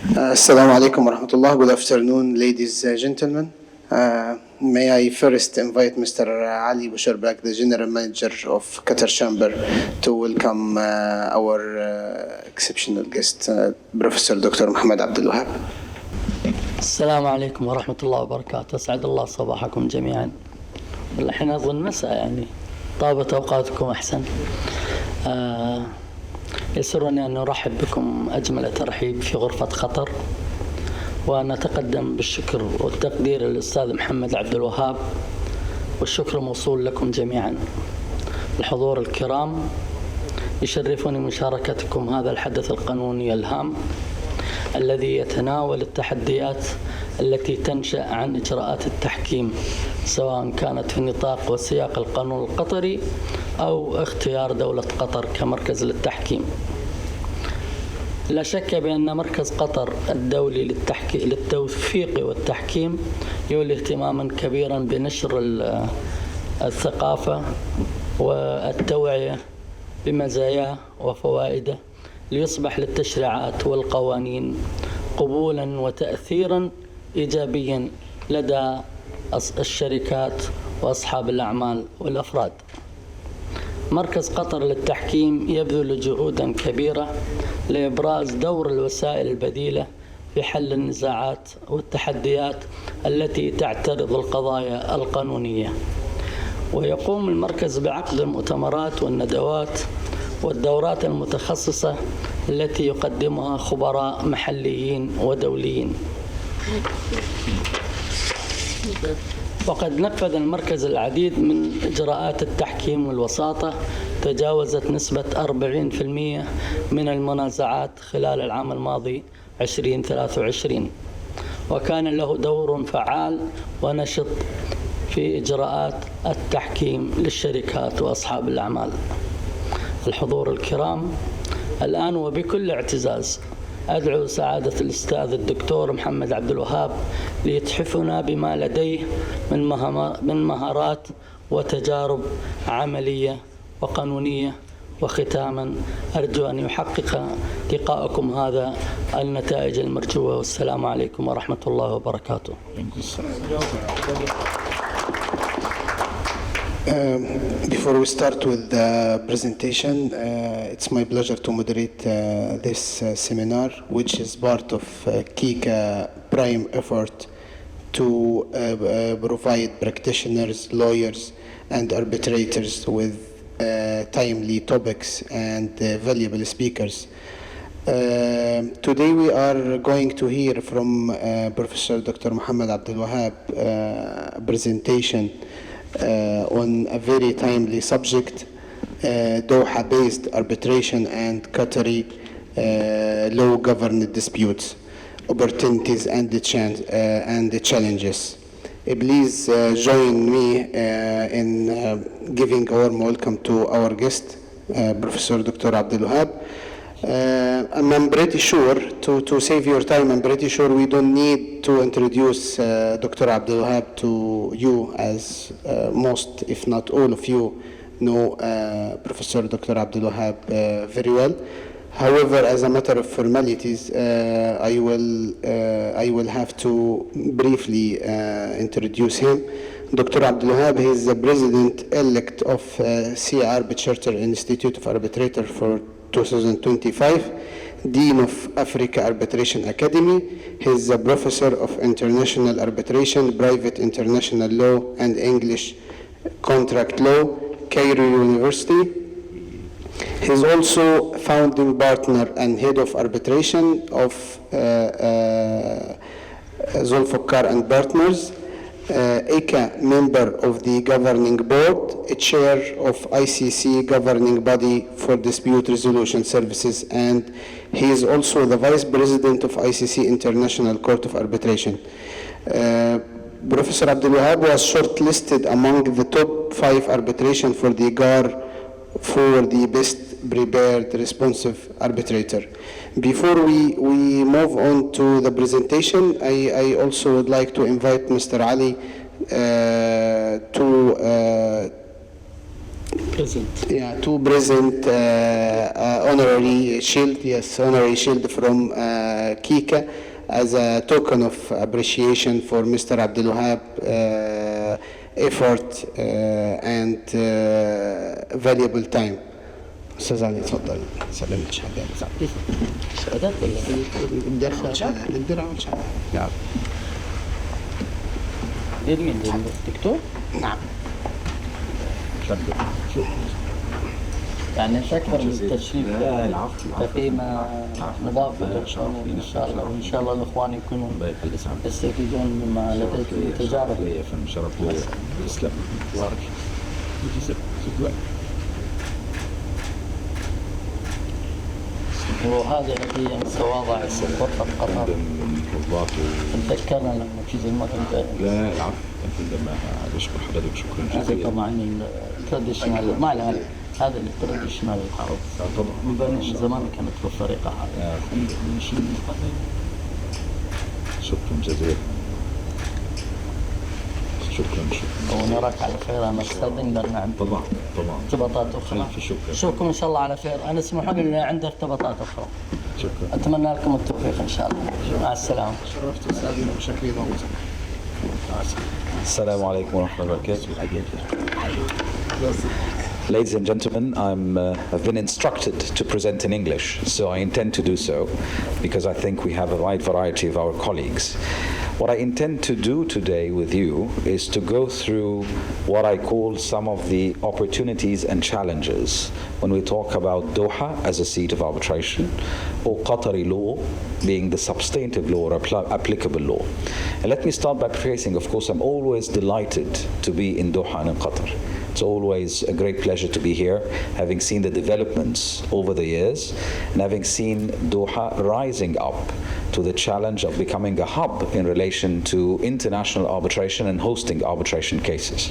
Assalamu alaikum wa rahmatullah. Good afternoon, ladies and gentlemen. May I first invite Mr. Ali Boucharbak, the General Manager of Qatar Chamber, to welcome our exceptional guest, Professor Dr. Mohamed Abdel Wahab. السلام عليكم ورحمة الله وبركاته. أسعد الله صباحكم جميعا. الحين أظن مساء يعني طابت أوقاتكم أحسن. يسرني أن نرحب بكم أجمل ترحيب في غرفة قطر، ونتقدم بالشكر والتقدير للأستاذ محمد عبد الوهاب، والشكر موصول لكم جميعا. الحضور الكرام، يشرفني مشاركتكم هذا الحدث القانوني الهام الذي يتناول التحديات التي تنشأ عن إجراءات التحكيم، سواء كانت في نطاق وسياق القانون القطري أو اختيار دولة قطر كمركز للتحكيم. لا شك بأن مركز قطر الدولي للتوثيق والتحكيم يولي اهتماما كبيرا بنشر الثقافة والتوعية بمزاياه وفوائده، ليصبح للتشريعات والقوانين قبولا وتأثيرا إيجابيا لدى الشركات وأصحاب الأعمال والأفراد. مركز قطر للتحكيم يبذل جهودا كبيرة لإبراز دور الوسائل البديلة في حل النزاعات والتحديات التي تعترض القضايا القانونية، ويقوم المركز بعقد المؤتمرات والندوات والدورات المتخصصة التي يقدمها خبراء محليين ودوليين. وقد نفذ المركز العديد من إجراءات التحكيم والوساطة، تجاوزت نسبة 40% من المنازعات خلال العام الماضي 2023، وكان له دور فعال ونشط في إجراءات التحكيم للشركات وأصحاب الأعمال. الحضور الكرام، الآن وبكل اعتزاز أدعو سعادة الأستاذ الدكتور محمد عبد الوهاب ليتحفنا بما لديه من مهارات وتجارب عملية وقانونية. وختاما أرجو أن يحقق لقاءكم هذا النتائج المرجوة، والسلام عليكم ورحمة الله وبركاته. Before we start with the presentation, it's my pleasure to moderate this seminar, which is part of QICCA prime effort to provide practitioners, lawyers, and arbitrators with timely topics and valuable speakers. Today we are going to hear from Professor Dr. Mohamed Abdel Wahab presentation on a very timely subject, Doha-based arbitration and Qatari law-governed disputes, opportunities and the challenges. Please join me in giving a warm welcome to our guest, Professor Dr. Abdel Wahab. I'm pretty sure, to save your time, I'm pretty sure we don't need to introduce Dr. Abdel Wahab to you, as most, if not all of you, know Professor Dr. Abdel Wahab very well. However, as a matter of formalities, I will have to briefly introduce him. Dr. Abdel Wahab is the President-elect of C.Arb Charter Institute of Arbitrator for 2025, Dean of Africa Arbitration Academy. He is a Professor of International Arbitration, Private International Law, and English Contract Law, Cairo University. He is also founding partner and head of arbitration of Zulfikar and Partners, ICCA member of the governing board, a chair of ICCA governing body for dispute resolution services, and he is also the vice president of ICCA International Court of Arbitration. Professor Abdel Wahab was shortlisted among the top 5 arbitration for the GAR for the best prepared responsive arbitrator. Before we move on to the presentation, I also would like to invite Mr. Ali to Present. Yeah, two present honorary shield, yes, honorary shield from QICCA as a token of appreciation for Mr. Abdel Wahab effort and valuable time. أستاذ علي تفضل. سلمت شهادات. شهادات ولا؟ الدرع والشهادات. نعم. مين الدكتور؟ نعم. يعني أكبر من التشريف ففيما نضاف إن شاء الله، وإن شاء الله الإخوان يكونوا يستفيدون مما لديكم من تجارب. شرف الإسلام. وهذه هدية من تواضع غرفة قطر. تذكرنا لما تيجي المغرب. لا العفو، عندما أشكر حضرتك شكرا هذا جزيلا. طبعا التراديشنال ما له هذا التراديشنال من زمان كانت بالطريقة هذه. شكرا جزيلا. شكرا. ونراك على خير. أنا أستاذن لنا طبعا ارتباطات أخرى. شكرا. أشوفكم إن شاء الله على خير. أنا اسمحوا لي أن عندي ارتباطات أخرى. شكرا. أتمنى لكم التوفيق إن شاء الله. مع السلامة. شرفت أستاذنا بشكل ضغط. Assalamu alaikum wa rahmatullahi wa barakatuh. Ladies and gentlemen, I've been instructed to present in English, so I intend to do so because I think we have a wide variety of our colleagues. What I intend to do today with you is to go through what I call some of the opportunities and challenges when we talk about Doha as a seat of arbitration, or Qatari law being the substantive law or applicable law. And let me start by prefacing, of course, I'm always delighted to be in Doha and in Qatar. It's always a great pleasure to be here, having seen the developments over the years and having seen Doha rising up to the challenge of becoming a hub in relation to international arbitration and hosting arbitration cases.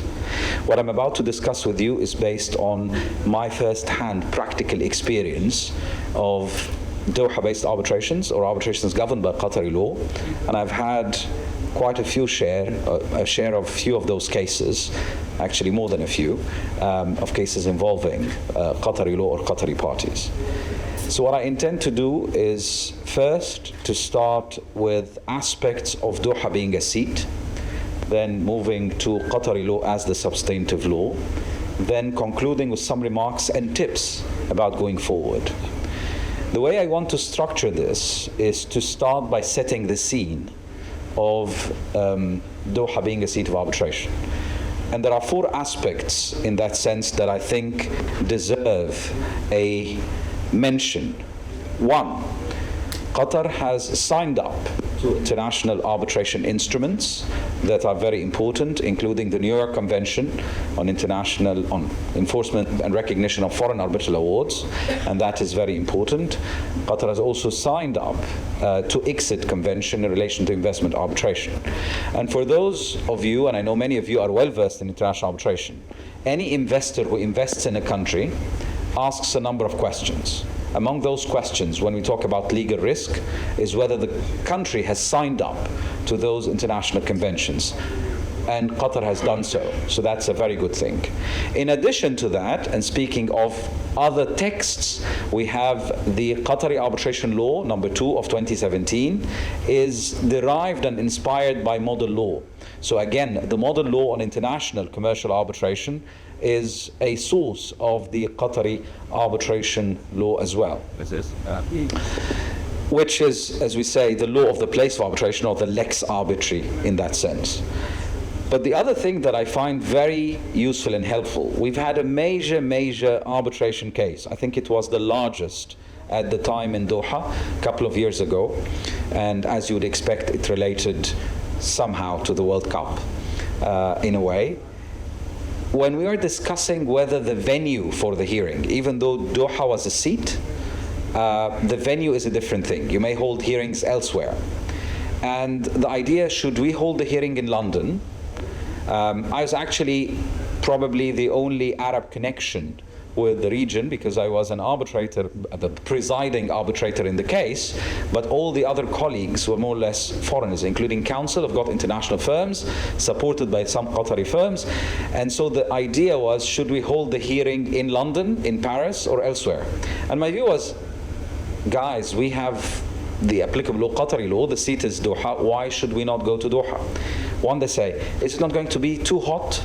What I'm about to discuss with you is based on my first-hand practical experience of Doha-based arbitrations or arbitrations governed by Qatari law, and I've had quite a share of few of those cases, actually more than a few, of cases involving Qatari law or Qatari parties. So what I intend to do is first to start with aspects of Doha being a seat, then moving to Qatari law as the substantive law, then concluding with some remarks and tips about going forward. The way I want to structure this is to start by setting the scene of Doha being a seat of arbitration. And there are four aspects in that sense that I think deserve a mention. One, Qatar has signed up to international arbitration instruments that are very important, including the New York Convention on enforcement and recognition of foreign arbitral awards, and that is very important. Qatar has also signed up to ICCA Convention in relation to investment arbitration. And for those of you, and I know many of you are well versed in international arbitration, any investor who invests in a country asks a number of questions. Among those questions, when we talk about legal risk, is whether the country has signed up to those international conventions. And Qatar has done so. So that's a very good thing. In addition to that, and speaking of other texts, we have the Qatari Arbitration Law, number 2 of 2017, is derived and inspired by model law. So again, the model law on international commercial arbitration is a source of the Qatari arbitration law as well. Which is, as we say, the law of the place of arbitration, or the lex arbitri in that sense. But the other thing that I find very useful and helpful, we've had a major arbitration case. I think it was the largest at the time in Doha a couple of years ago. And as you would expect, it related somehow to the World Cup in a way. When we are discussing whether the venue for the hearing, even though Doha was a seat, the venue is a different thing. You may hold hearings elsewhere. And the idea, should we hold the hearing in London? I was actually probably the only Arab connection with the region because I was an arbitrator, the presiding arbitrator in the case, but all the other colleagues were more or less foreigners, including counsel. I've got international firms supported by some Qatari firms. And so the idea was, should we hold the hearing in London, in Paris, or elsewhere? And my view was, guys, we have the applicable law, Qatari law, the seat is Doha, why should we not go to Doha? One, they say, is it not going to be too hot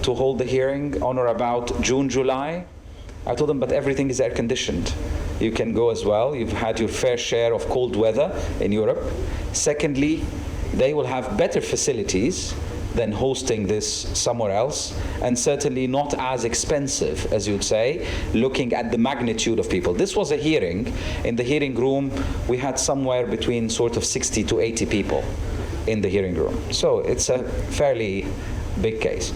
to hold the hearing on or about June, July? I told them, but everything is air conditioned. You can go as well. You've had your fair share of cold weather in Europe. Secondly, they will have better facilities than hosting this somewhere else, and certainly not as expensive, as you'd say, looking at the magnitude of people. This was a hearing. In the hearing room, we had somewhere between sort of 60 to 80 people in the hearing room. So it's a fairly big case.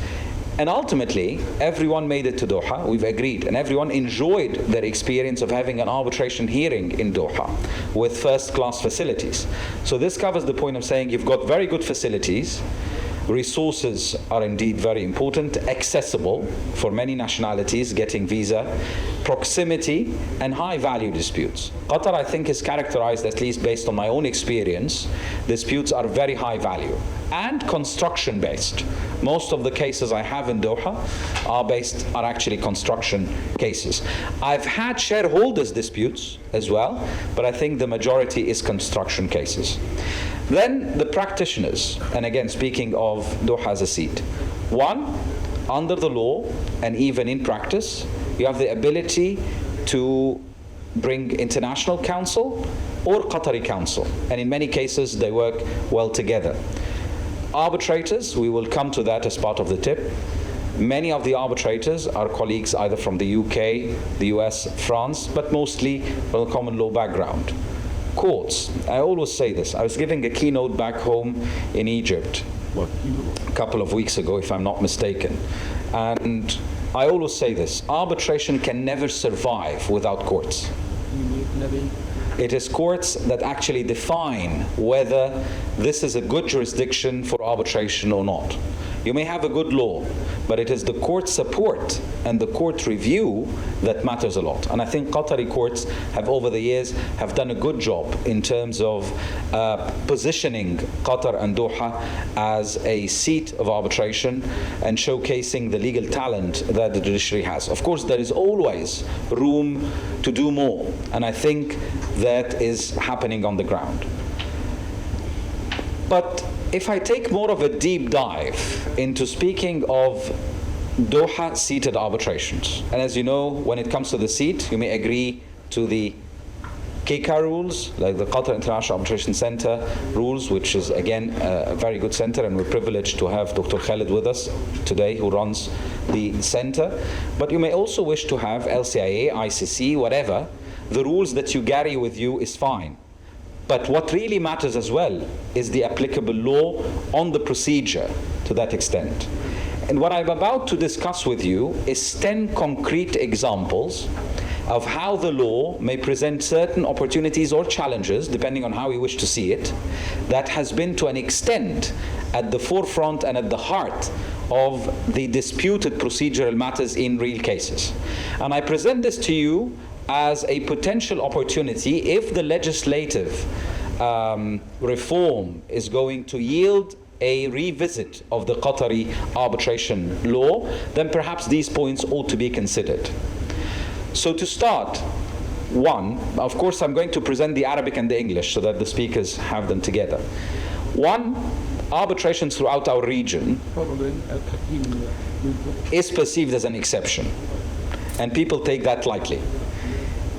And ultimately, everyone made it to Doha. We've agreed, and everyone enjoyed their experience of having an arbitration hearing in Doha with first-class facilities. So this covers the point of saying you've got very good facilities. Resources are indeed very important, accessible for many nationalities, getting visa, proximity, and high-value disputes. Qatar, I think, is characterized, at least based on my own experience, disputes are very high value and construction-based. Most of the cases I have in Doha are actually construction cases. I've had shareholders disputes as well, but I think the majority is construction cases. Then the practitioners, and again speaking of Doha as a seat. One, under the law and even in practice, you have the ability to bring international counsel or Qatari counsel, and in many cases they work well together. Arbitrators, we will come to that as part of the tip. Many of the arbitrators are colleagues either from the UK, the US, France, but mostly from a common law background. Courts, I always say this. I was giving a keynote back home in Egypt a couple of weeks ago, if I'm not mistaken. And I always say this, arbitration can never survive without courts. It is courts that actually define whether this is a good jurisdiction for arbitration or not. You may have a good law, but it is the court support and the court review that matters a lot. And I think Qatari courts have, over the years, have done a good job in terms of positioning Qatar and Doha as a seat of arbitration and showcasing the legal talent that the judiciary has. Of course, there is always room to do more, and I think that is happening on the ground. But if I take more of a deep dive into speaking of Doha seated arbitrations, and as you know, when it comes to the seat, you may agree to the QICCA rules, like the Qatar International Arbitration Centre rules, which is again a very good centre, and we're privileged to have Dr. Khalid with us today, who runs the centre. But you may also wish to have LCIA, ICC, whatever. The rules that you carry with you is fine. But what really matters as well is the applicable law on the procedure to that extent. And what I'm about to discuss with you is 10 concrete examples of how the law may present certain opportunities or challenges, depending on how we wish to see it, that has been to an extent at the forefront and at the heart of the disputed procedural matters in real cases. And I present this to you as a potential opportunity if the legislative reform is going to yield a revisit of the Qatari arbitration law, then perhaps these points ought to be considered. So to start, one, of course I'm going to present the Arabic and the English so that the speakers have them together. One, arbitrations throughout our region is perceived as an exception, and people take that lightly.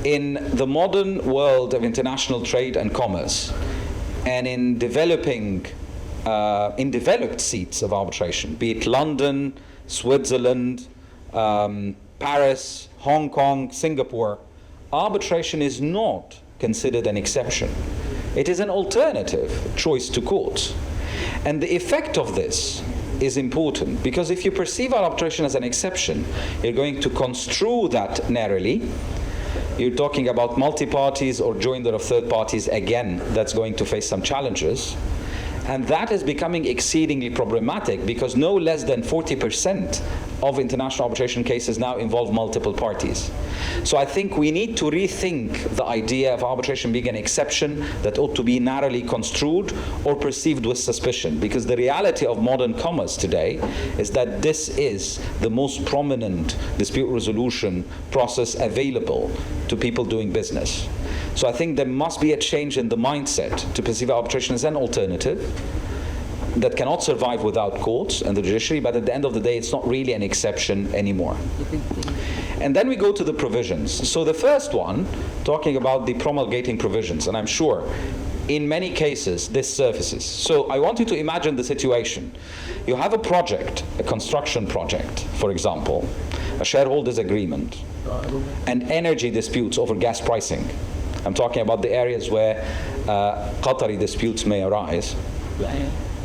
In the modern world of international trade and commerce, and in developed seats of arbitration, be it London, Switzerland, Paris, Hong Kong, Singapore, arbitration is not considered an exception. It is an alternative choice to courts. And the effect of this is important, because if you perceive arbitration as an exception, you're going to construe that narrowly. You're talking about multi-parties or joinder of third parties, again, that's going to face some challenges. And that is becoming exceedingly problematic, because no less than 40% of international arbitration cases now involve multiple parties. So I think we need to rethink the idea of arbitration being an exception that ought to be narrowly construed or perceived with suspicion, because the reality of modern commerce today is that this is the most prominent dispute resolution process available to people doing business. So I think there must be a change in the mindset to perceive arbitration as an alternative that cannot survive without courts and the judiciary, but at the end of the day, it's not really an exception anymore. And then we go to the provisions. So the first one, talking about the promulgating provisions, and I'm sure in many cases this surfaces. So I want you to imagine the situation. You have a project, a construction project, for example, a shareholders agreement, and energy disputes over gas pricing. I'm talking about the areas where Qatari disputes may arise.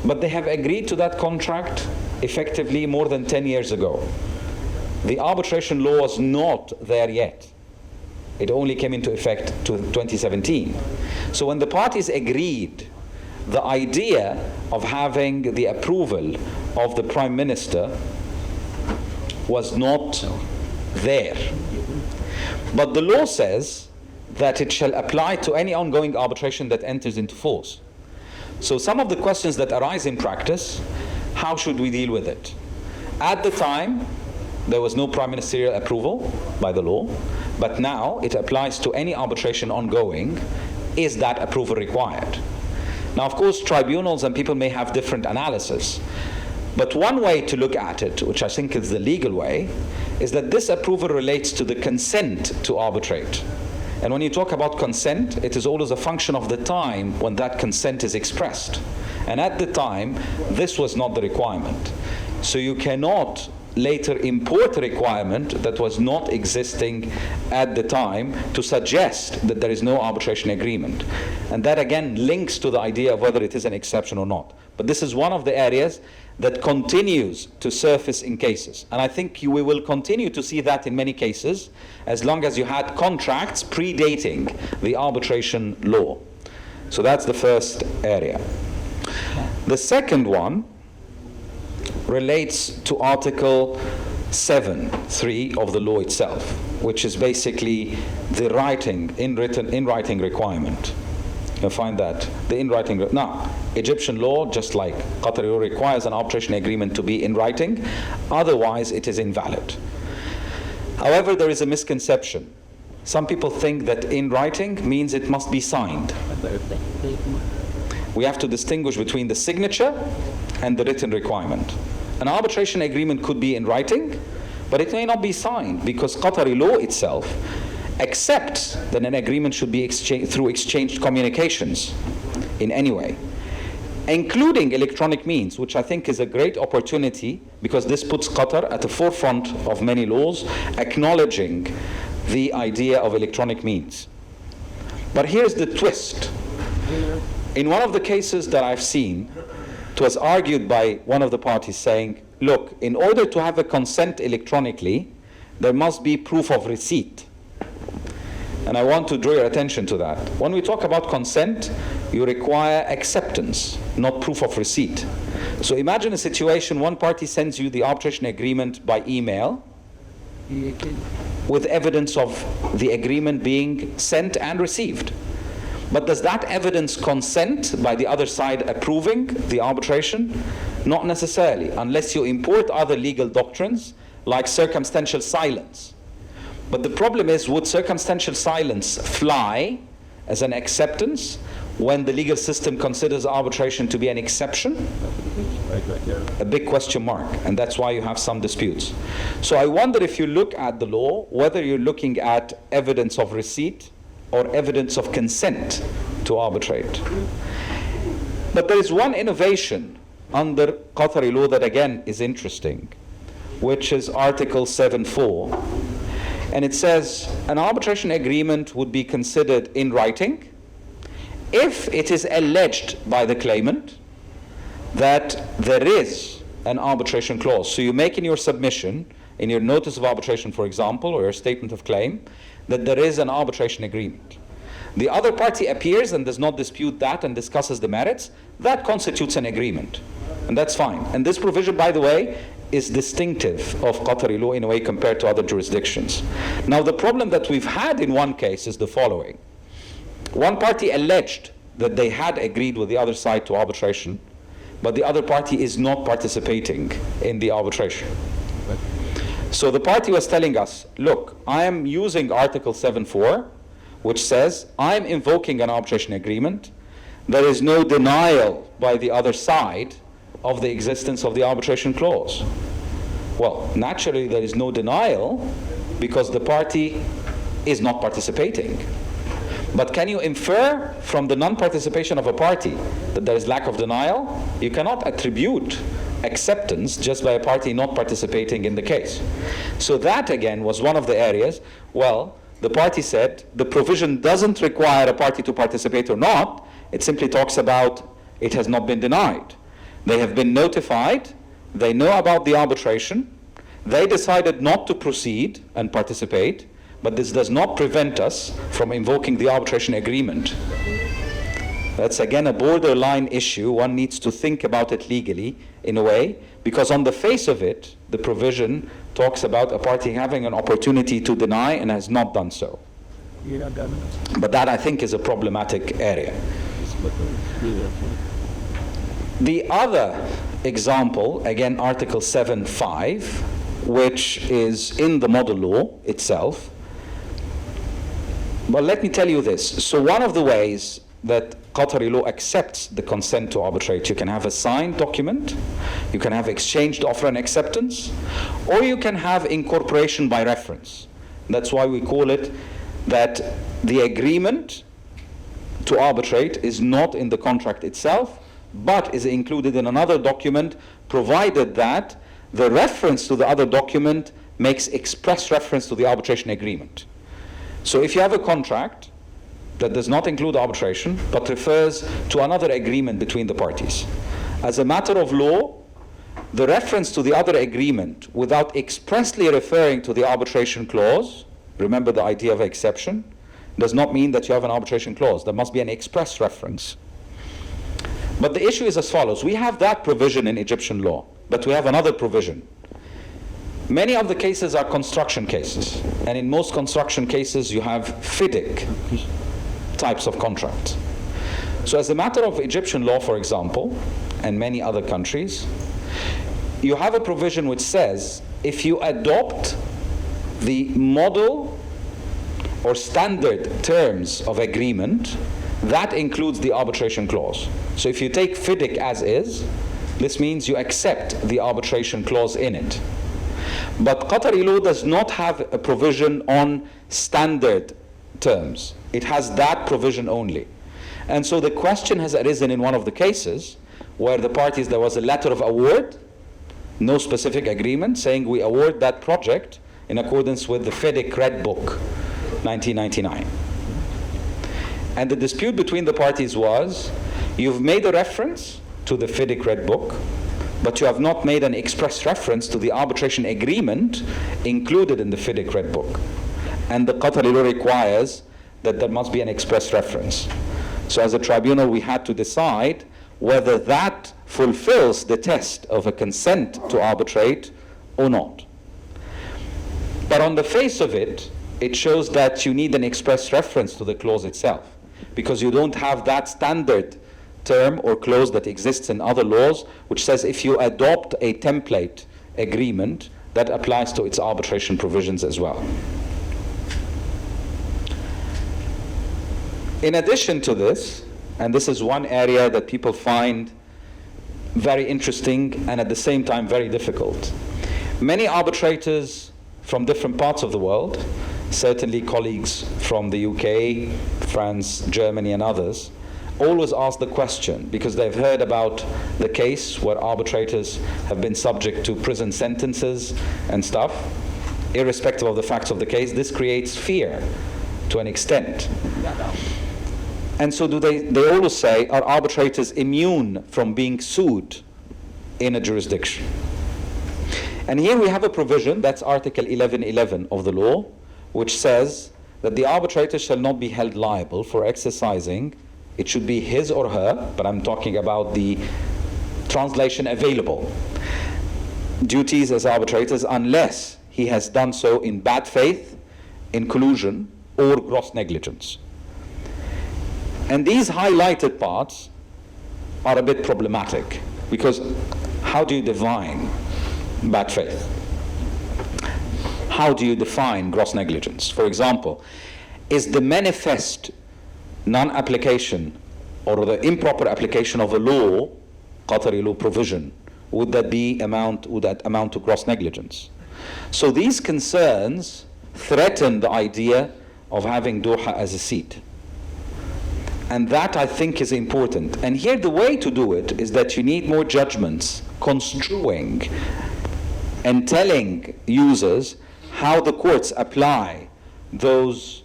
But they have agreed to that contract effectively more than 10 years ago. The arbitration law was not there yet. It only came into effect to 2017. So when the parties agreed, the idea of having the approval of the Prime Minister was not there. But the law says that it shall apply to any ongoing arbitration that enters into force. So some of the questions that arise in practice, how should we deal with it? At the time, there was no prime ministerial approval by the law, but now it applies to any arbitration ongoing. Is that approval required? Now, of course, tribunals and people may have different analysis, but one way to look at it, which I think is the legal way, is that this approval relates to the consent to arbitrate. And when you talk about consent, it is always a function of the time when that consent is expressed. And at the time, this was not the requirement. So you cannot later import a requirement that was not existing at the time to suggest that there is no arbitration agreement. And that again links to the idea of whether it is an exception or not. But this is one of the areas that continues to surface in cases. And I think we will continue to see that in many cases as long as you had contracts predating the arbitration law. So that's the first area. The second one relates to Article 7.3 of the law itself, which is basically the in writing requirement. You'll find that the in writing. Now, Egyptian law, just like Qatari law, requires an arbitration agreement to be in writing, otherwise it is invalid. However, there is a misconception. Some people think that in writing means it must be signed. We have to distinguish between the signature and the written requirement. An arbitration agreement could be in writing, but it may not be signed, because Qatari law itself accepts that an agreement should be exchanged through exchanged communications in any way, including electronic means, which I think is a great opportunity, because this puts Qatar at the forefront of many laws acknowledging the idea of electronic means. But here's the twist. In one of the cases that I've seen, it was argued by one of the parties saying, look, in order to have a consent electronically, there must be proof of receipt. And I want to draw your attention to that. When we talk about consent, you require acceptance, not proof of receipt. So imagine a situation, one party sends you the arbitration agreement by email with evidence of the agreement being sent and received. But does that evidence consent by the other side approving the arbitration? Not necessarily, unless you import other legal doctrines like circumstantial silence. But the problem is, would circumstantial silence fly as an acceptance when the legal system considers arbitration to be an exception? A big question mark, and that's why you have some disputes. So I wonder, if you look at the law, whether you're looking at evidence of receipt or evidence of consent to arbitrate. But there is one innovation under Qatari law that again is interesting, which is Article 7.4. And it says an arbitration agreement would be considered in writing if it is alleged by the claimant that there is an arbitration clause. So you make in your submission, in your notice of arbitration, for example, or your statement of claim, that there is an arbitration agreement. The other party appears and does not dispute that and discusses the merits. That constitutes an agreement, and that's fine. And this provision, by the way, is distinctive of Qatari law in a way compared to other jurisdictions. Now, the problem that we've had in one case is the following. One party alleged that they had agreed with the other side to arbitration, but the other party is not participating in the arbitration. So the party was telling us, look, I am using Article 7.4, which says I'm invoking an arbitration agreement. There is no denial by the other side of the existence of the arbitration clause. Well, naturally there is no denial because the party is not participating. But can you infer from the non-participation of a party that there is lack of denial? You cannot attribute acceptance just by a party not participating in the case. So that again was one of the areas. Well, the party said the provision doesn't require a party to participate or not. It simply talks about it has not been denied. They have been notified, they know about the arbitration, they decided not to proceed and participate, but this does not prevent us from invoking the arbitration agreement. That's again a borderline issue. One needs to think about it legally in a way, because on the face of it, the provision talks about a party having an opportunity to deny and has not done so. But that, I think, is a problematic area. The other example, again, Article 7.5, which is in the model law itself. But let me tell you this. So one of the ways that Qatari law accepts the consent to arbitrate, you can have a signed document, you can have exchanged offer and acceptance, or you can have incorporation by reference. That's why we call it that the agreement to arbitrate is not in the contract itself, but is included in another document, provided that the reference to the other document makes express reference to the arbitration agreement. So if you have a contract that does not include arbitration, but refers to another agreement between the parties, as a matter of law, the reference to the other agreement without expressly referring to the arbitration clause, remember the idea of exception, does not mean that you have an arbitration clause. There must be an express reference. But the issue is as follows. We have that provision in Egyptian law, but we have another provision. Many of the cases are construction cases, and in most construction cases you have FIDIC types of contracts. So as a matter of Egyptian law, for example, and many other countries, you have a provision which says if you adopt the model or standard terms of agreement, that includes the arbitration clause. So if you take FIDIC as is, this means you accept the arbitration clause in it. But Qatari law does not have a provision on standard terms. It has that provision only. And so the question has arisen in one of the cases where the parties, there was a letter of award, no specific agreement, saying we award that project in accordance with the FIDIC Red Book, 1999. And the dispute between the parties was, you've made a reference to the FIDIC Red Book, but you have not made an express reference to the arbitration agreement included in the FIDIC Red Book. And the Qatari law requires that there must be an express reference. So as a tribunal, we had to decide whether that fulfills the test of a consent to arbitrate or not. But on the face of it, it shows that you need an express reference to the clause itself, because you don't have that standard term or clause that exists in other laws, which says if you adopt a template agreement, that applies to its arbitration provisions as well. In addition to this, and this is one area that people find very interesting and at the same time very difficult, many arbitrators from different parts of the world, certainly colleagues from the UK, France, Germany and others, always ask the question, because they've heard about the case where arbitrators have been subject to prison sentences and stuff. Irrespective of the facts of the case, this creates fear to an extent. And so they always say, are arbitrators immune from being sued in a jurisdiction? And here we have a provision, that's Article 1111 of the law, which says that the arbitrator shall not be held liable for exercising, it should be his or her, but I'm talking about the translation available, duties as arbitrators unless he has done so in bad faith, in collusion, or gross negligence. And these highlighted parts are a bit problematic, because how do you define bad faith? How do you define gross negligence? For example, is the manifest non-application or the improper application of a law, Qatari law provision, would that amount to gross negligence? So these concerns threaten the idea of having Doha as a seat. And that, I think, is important. And here the way to do it is that you need more judgments construing and telling users how the courts apply those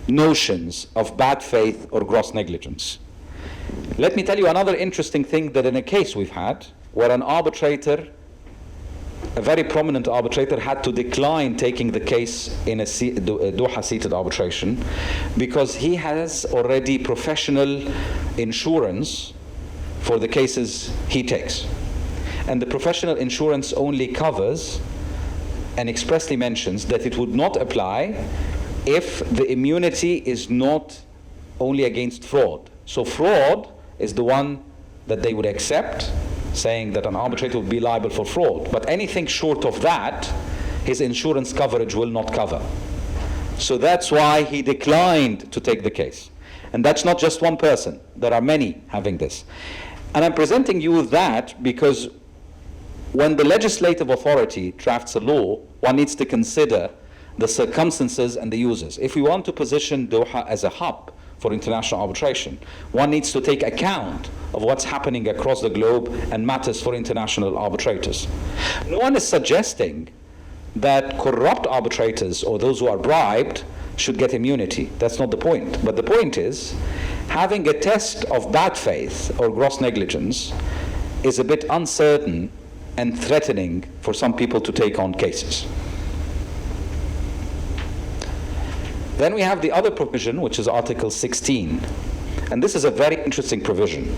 notions of bad faith or gross negligence. Let me tell you another interesting thing, that in a case we've had where an arbitrator, a very prominent arbitrator, had to decline taking the case in a Doha seated arbitration because he has already professional insurance for the cases he takes. And the professional insurance only covers and expressly mentions that it would not apply if the immunity is not only against fraud. So fraud is the one that they would accept, saying that an arbitrator would be liable for fraud. But anything short of that, his insurance coverage will not cover. So that's why he declined to take the case. And that's not just one person. There are many having this. And I'm presenting you with that because when the legislative authority drafts a law, one needs to consider the circumstances and the users. If we want to position Doha as a hub for international arbitration, one needs to take account of what's happening across the globe and matters for international arbitrators. No one is suggesting that corrupt arbitrators or those who are bribed should get immunity. That's not the point. But the point is, having a test of bad faith or gross negligence is a bit uncertain and threatening for some people to take on cases. Then we have the other provision, which is Article 16. And this is a very interesting provision.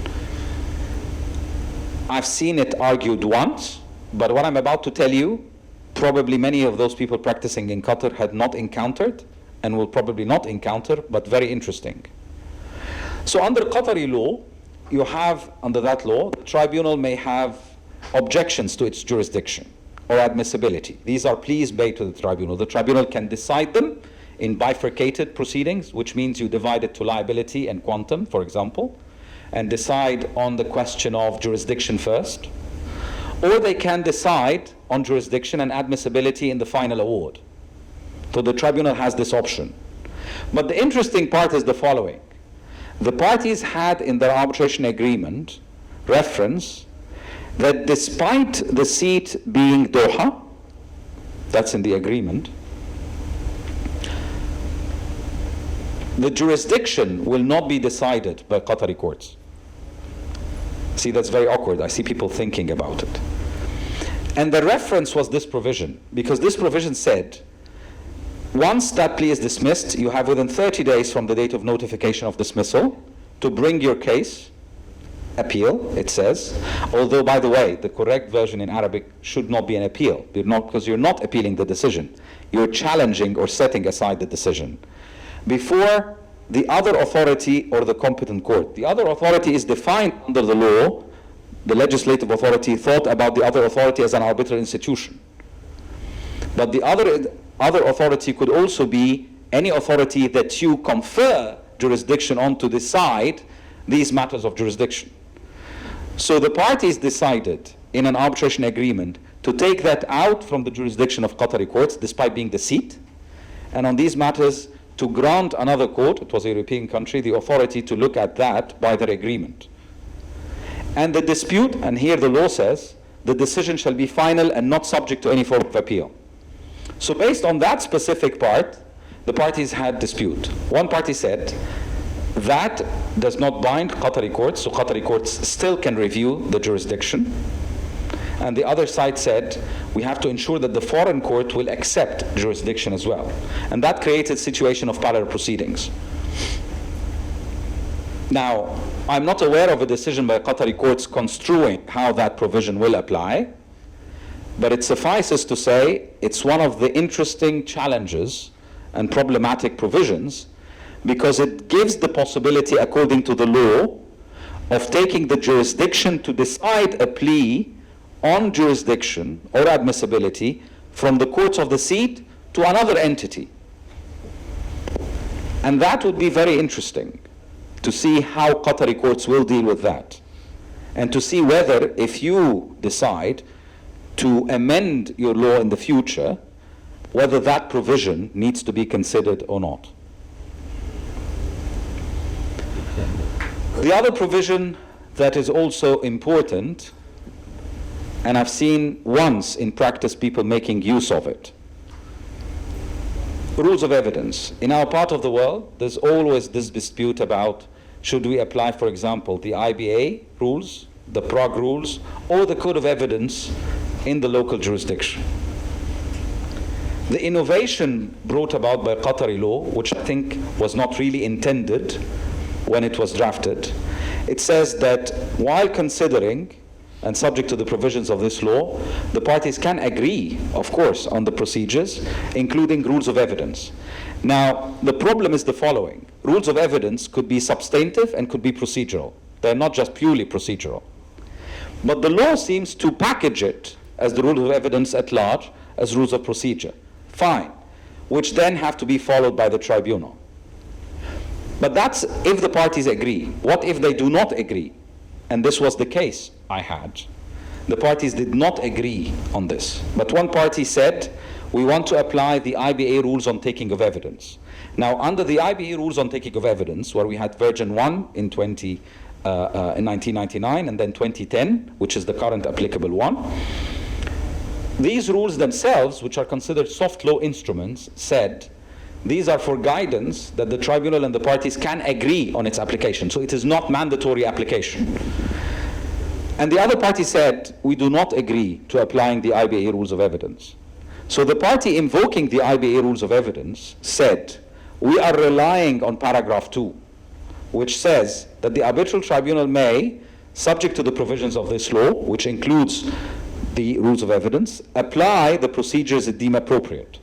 I've seen it argued once, but what I'm about to tell you, probably many of those people practicing in Qatar had not encountered and will probably not encounter, but very interesting. So under Qatari law, you have, under that law, the tribunal may have objections to its jurisdiction or admissibility. These are pleas made to the tribunal. The tribunal can decide them in bifurcated proceedings, which means you divide it to liability and quantum, for example, and decide on the question of jurisdiction first. Or they can decide on jurisdiction and admissibility in the final award. So the tribunal has this option. But the interesting part is the following. The parties had in their arbitration agreement reference that despite the seat being Doha, that's in the agreement, the jurisdiction will not be decided by Qatari courts. See, that's very awkward. I see people thinking about it. And the reference was this provision, because this provision said, once that plea is dismissed, you have within 30 days from the date of notification of dismissal to bring your case, appeal, it says, although, by the way, the correct version in Arabic should not be an appeal, because you're not appealing the decision. You're challenging or setting aside the decision before the other authority or the competent court. The other authority is defined under the law. The legislative authority thought about the other authority as an arbitral institution. But the other authority could also be any authority that you confer jurisdiction on to decide these matters of jurisdiction. So the parties decided in an arbitration agreement to take that out from the jurisdiction of Qatari courts, despite being the seat, and on these matters to grant another court, it was a European country, the authority to look at that by their agreement. And the dispute, and here the law says, the decision shall be final and not subject to any form of appeal. So based on that specific part, the parties had dispute. One party said, that does not bind Qatari courts, so Qatari courts still can review the jurisdiction. And the other side said, we have to ensure that the foreign court will accept jurisdiction as well. And that created a situation of parallel proceedings. Now, I'm not aware of a decision by Qatari courts construing how that provision will apply, But it suffices to say it's one of the interesting challenges and problematic provisions because it gives the possibility, according to the law, of taking the jurisdiction to decide a plea on jurisdiction or admissibility from the courts of the seat to another entity. And that would be very interesting to see how Qatari courts will deal with that, and to see whether, if you decide to amend your law in the future, whether that provision needs to be considered or not. The other provision that is also important, and I've seen once in practice people making use of it, rules of evidence. In our part of the world, there's always this dispute about should we apply, for example, the IBA rules, the Prague rules, or the Code of Evidence in the local jurisdiction. The innovation brought about by Qatari law, which I think was not really intended when it was drafted, it says that while considering and subject to the provisions of this law, the parties can agree, of course, on the procedures, including rules of evidence. Now, the problem is the following. Rules of evidence could be substantive and could be procedural. They're not just purely procedural. But the law seems to package it as the rules of evidence at large as rules of procedure. Fine. Which then have to be followed by the tribunal. But that's if the parties agree. What if they do not agree? And this was the case I had. The parties did not agree on this. But one party said, we want to apply the IBA rules on taking of evidence. Now, under the IBA rules on taking of evidence, where we had version 1 in 1999 and then 2010, which is the current applicable one, these rules themselves, which are considered soft law instruments, said these are for guidance that the tribunal and the parties can agree on its application. So it is not mandatory application. And the other party said, we do not agree to applying the IBA rules of evidence. So the party invoking the IBA rules of evidence said, we are relying on paragraph 2, which says that the arbitral tribunal may, subject to the provisions of this law, which includes the rules of evidence, apply the procedures it deem appropriate.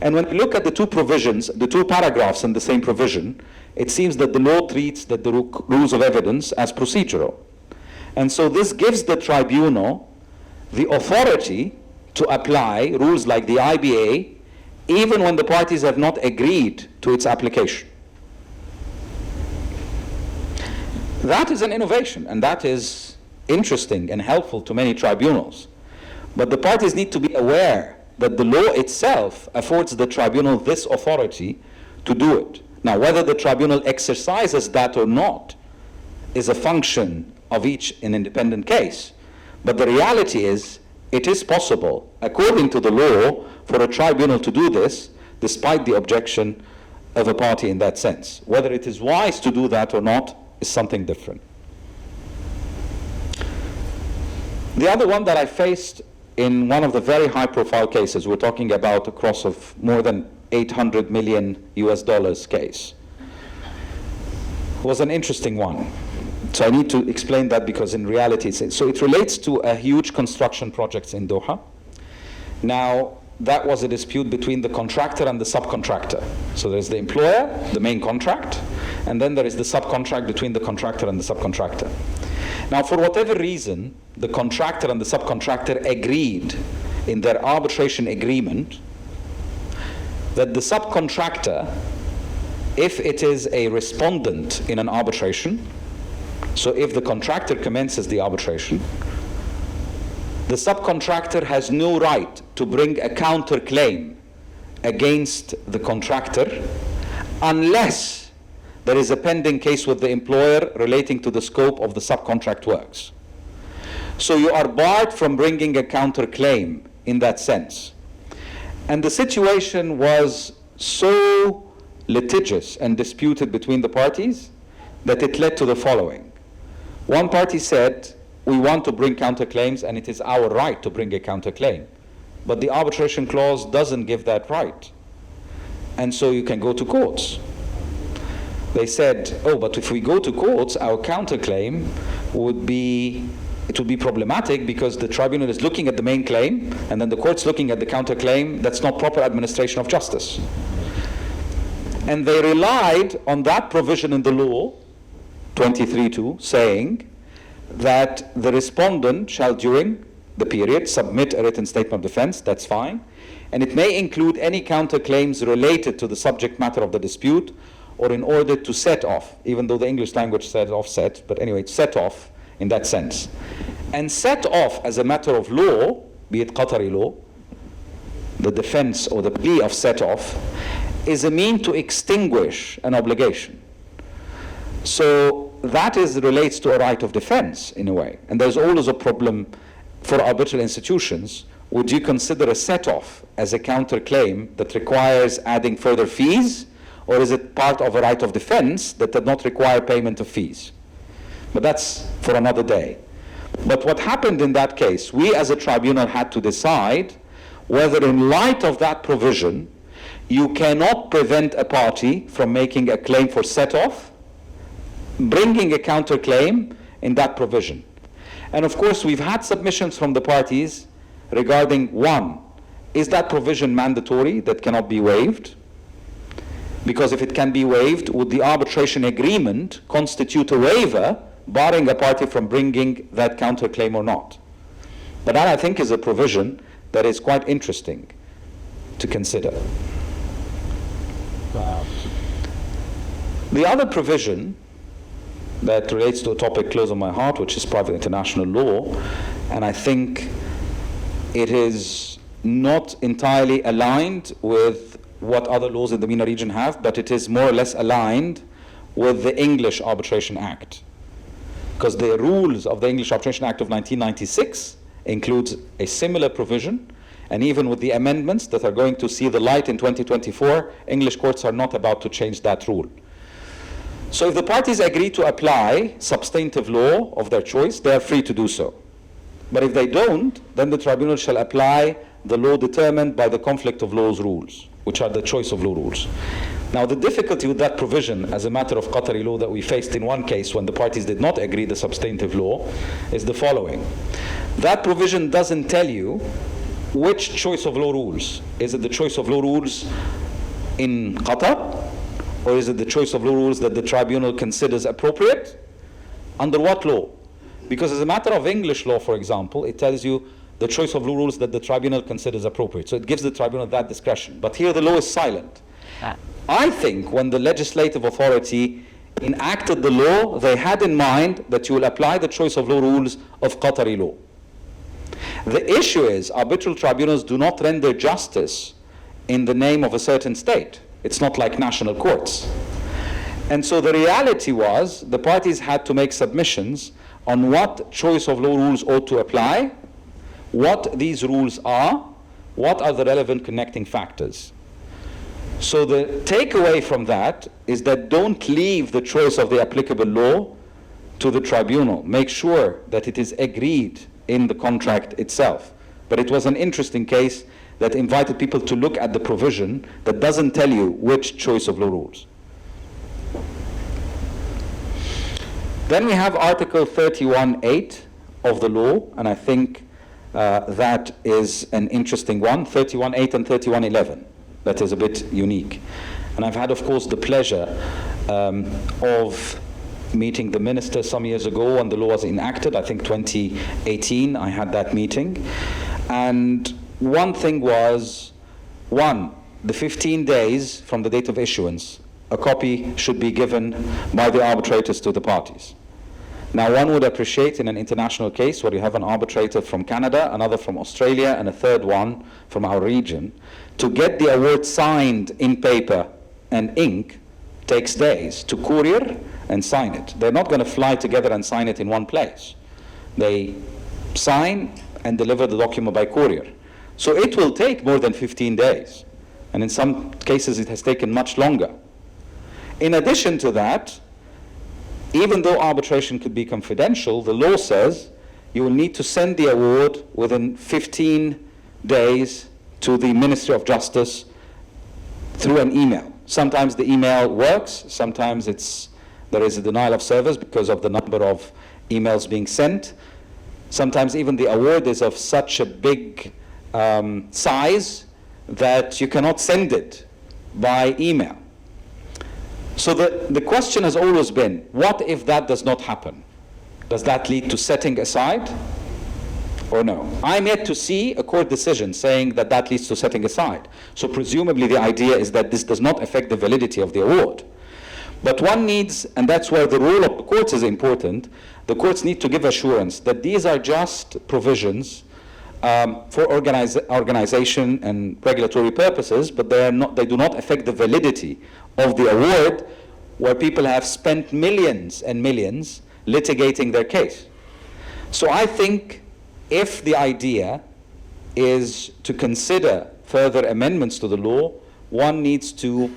And when we look at the two provisions, the two paragraphs in the same provision, it seems that the law treats the rules of evidence as procedural. And so this gives the tribunal the authority to apply rules like the IBA, even when the parties have not agreed to its application. That is an innovation, and that is interesting and helpful to many tribunals. But the parties need to be aware that the law itself affords the tribunal this authority to do it. Now, whether the tribunal exercises that or not is a function of each an independent case. But the reality is, it is possible, according to the law, for a tribunal to do this, despite the objection of a party in that sense. Whether it is wise to do that or not is something different. The other one that I faced in one of the very high-profile cases, we're talking about a cross of more than 800 million US dollars case, was an interesting one. So I need to explain that because in reality, so it relates to a huge construction project in Doha. Now, that was a dispute between the contractor and the subcontractor. So there's the employer, the main contract, and then there is the subcontract between the contractor and the subcontractor. Now, for whatever reason, the contractor and the subcontractor agreed in their arbitration agreement that the subcontractor, if it is a respondent in an arbitration, so if the contractor commences the arbitration, the subcontractor has no right to bring a counterclaim against the contractor unless there is a pending case with the employer relating to the scope of the subcontract works. So you are barred from bringing a counterclaim in that sense. And the situation was so litigious and disputed between the parties that it led to the following. One party said, we want to bring counterclaims and it is our right to bring a counterclaim. But the arbitration clause doesn't give that right. And so you can go to courts. They said, oh, but if we go to courts, our counterclaim would be it will be problematic because the tribunal is looking at the main claim and then the court's looking at the counterclaim. That's not proper administration of justice. And they relied on that provision in the law, 23.2, saying that the respondent shall during the period submit a written statement of defense, that's fine, and it may include any counterclaims related to the subject matter of the dispute or in order to set off, even though the English language says offset, but anyway, set off in that sense. And set off as a matter of law, be it Qatari law, the defense or the plea of set off, is a mean to extinguish an obligation. So that relates to a right of defense in a way. And there's always a problem for arbitral institutions. Would you consider a set-off as a counterclaim that requires adding further fees, or is it part of a right of defense that does not require payment of fees? But that's for another day. But what happened in that case, we as a tribunal had to decide whether in light of that provision, you cannot prevent a party from making a claim for set-off, bringing a counterclaim in that provision. And of course, we've had submissions from the parties regarding, one, is that provision mandatory that cannot be waived? Because if it can be waived, would the arbitration agreement constitute a waiver barring a party from bringing that counterclaim or not? But that, I think, is a provision that is quite interesting to consider. Wow. The other provision that relates to a topic close to my heart, which is private international law, and I think it is not entirely aligned with what other laws in the MENA region have, but it is more or less aligned with the English Arbitration Act. Because the rules of the English Arbitration Act of 1996 includes a similar provision, and even with the amendments that are going to see the light in 2024, English courts are not about to change that rule. So if the parties agree to apply substantive law of their choice, they are free to do so. But if they don't, then the tribunal shall apply the law determined by the conflict of laws rules, which are the choice of law rules. Now, the difficulty with that provision as a matter of Qatari law that we faced in one case when the parties did not agree the substantive law is the following. That provision doesn't tell you which choice of law rules. Is it the choice of law rules in Qatar? Or is it the choice of law rules that the tribunal considers appropriate? Under what law? Because as a matter of English law, for example, it tells you the choice of law rules that the tribunal considers appropriate. So it gives the tribunal that discretion. But here the law is silent. I think when the legislative authority enacted the law, they had in mind that you will apply the choice of law rules of Qatari law. The issue is arbitral tribunals do not render justice in the name of a certain state. It's not like national courts. And so the reality was the parties had to make submissions on what choice of law rules ought to apply, what these rules are, what are the relevant connecting factors. So the takeaway from that is that don't leave the choice of the applicable law to the tribunal. Make sure that it is agreed in the contract itself. But it was an interesting case that invited people to look at the provision that doesn't tell you which choice of law rules. Then we have Article 31.8 of the law, and I think that is an interesting one, 31.8 and 31.11. That is a bit unique. And I've had, of course, the pleasure of meeting the minister some years ago when the law was enacted. I think 2018, I had that meeting. And one thing was, the 15 days from the date of issuance, a copy should be given by the arbitrators to the parties. Now, one would appreciate in an international case where you have an arbitrator from Canada, another from Australia, and a third one from our region, to get the award signed in paper and ink takes days to courier and sign it. They're not going to fly together and sign it in one place. They sign and deliver the document by courier. So it will take more than 15 days. And in some cases it has taken much longer. In addition to that, even though arbitration could be confidential, the law says you will need to send the award within 15 days to the Ministry of Justice through an email. Sometimes the email works, sometimes there is a denial of service because of the number of emails being sent. Sometimes even the award is of such a big size that you cannot send it by email. So the question has always been, what if that does not happen? Does that lead to setting aside or no? I'm yet to see a court decision saying that that leads to setting aside. So presumably the idea is that this does not affect the validity of the award. But one needs, and that's where the role of the courts is important, the courts need to give assurance that these are just provisions for organization and regulatory purposes, but they do not affect the validity of the award, where people have spent millions and millions litigating their case. So I think if the idea is to consider further amendments to the law, one needs to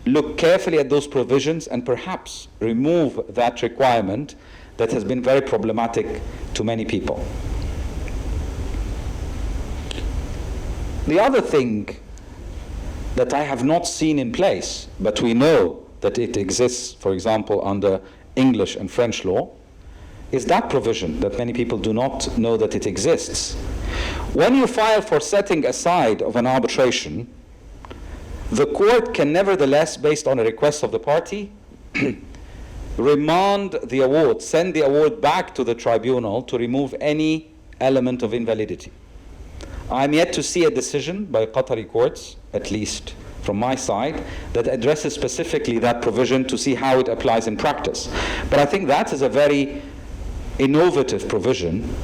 look carefully at those provisions and perhaps remove that requirement that has been very problematic to many people. The other thing that I have not seen in place, but we know that it exists, for example, under English and French law, is that provision that many people do not know that it exists. When you file for setting aside of an arbitration, the court can nevertheless, based on a request of the party, remand the award, send the award back to the tribunal to remove any element of invalidity. I'm yet to see a decision by Qatari courts, at least from my side, that addresses specifically that provision to see how it applies in practice. But I think that is a very innovative provision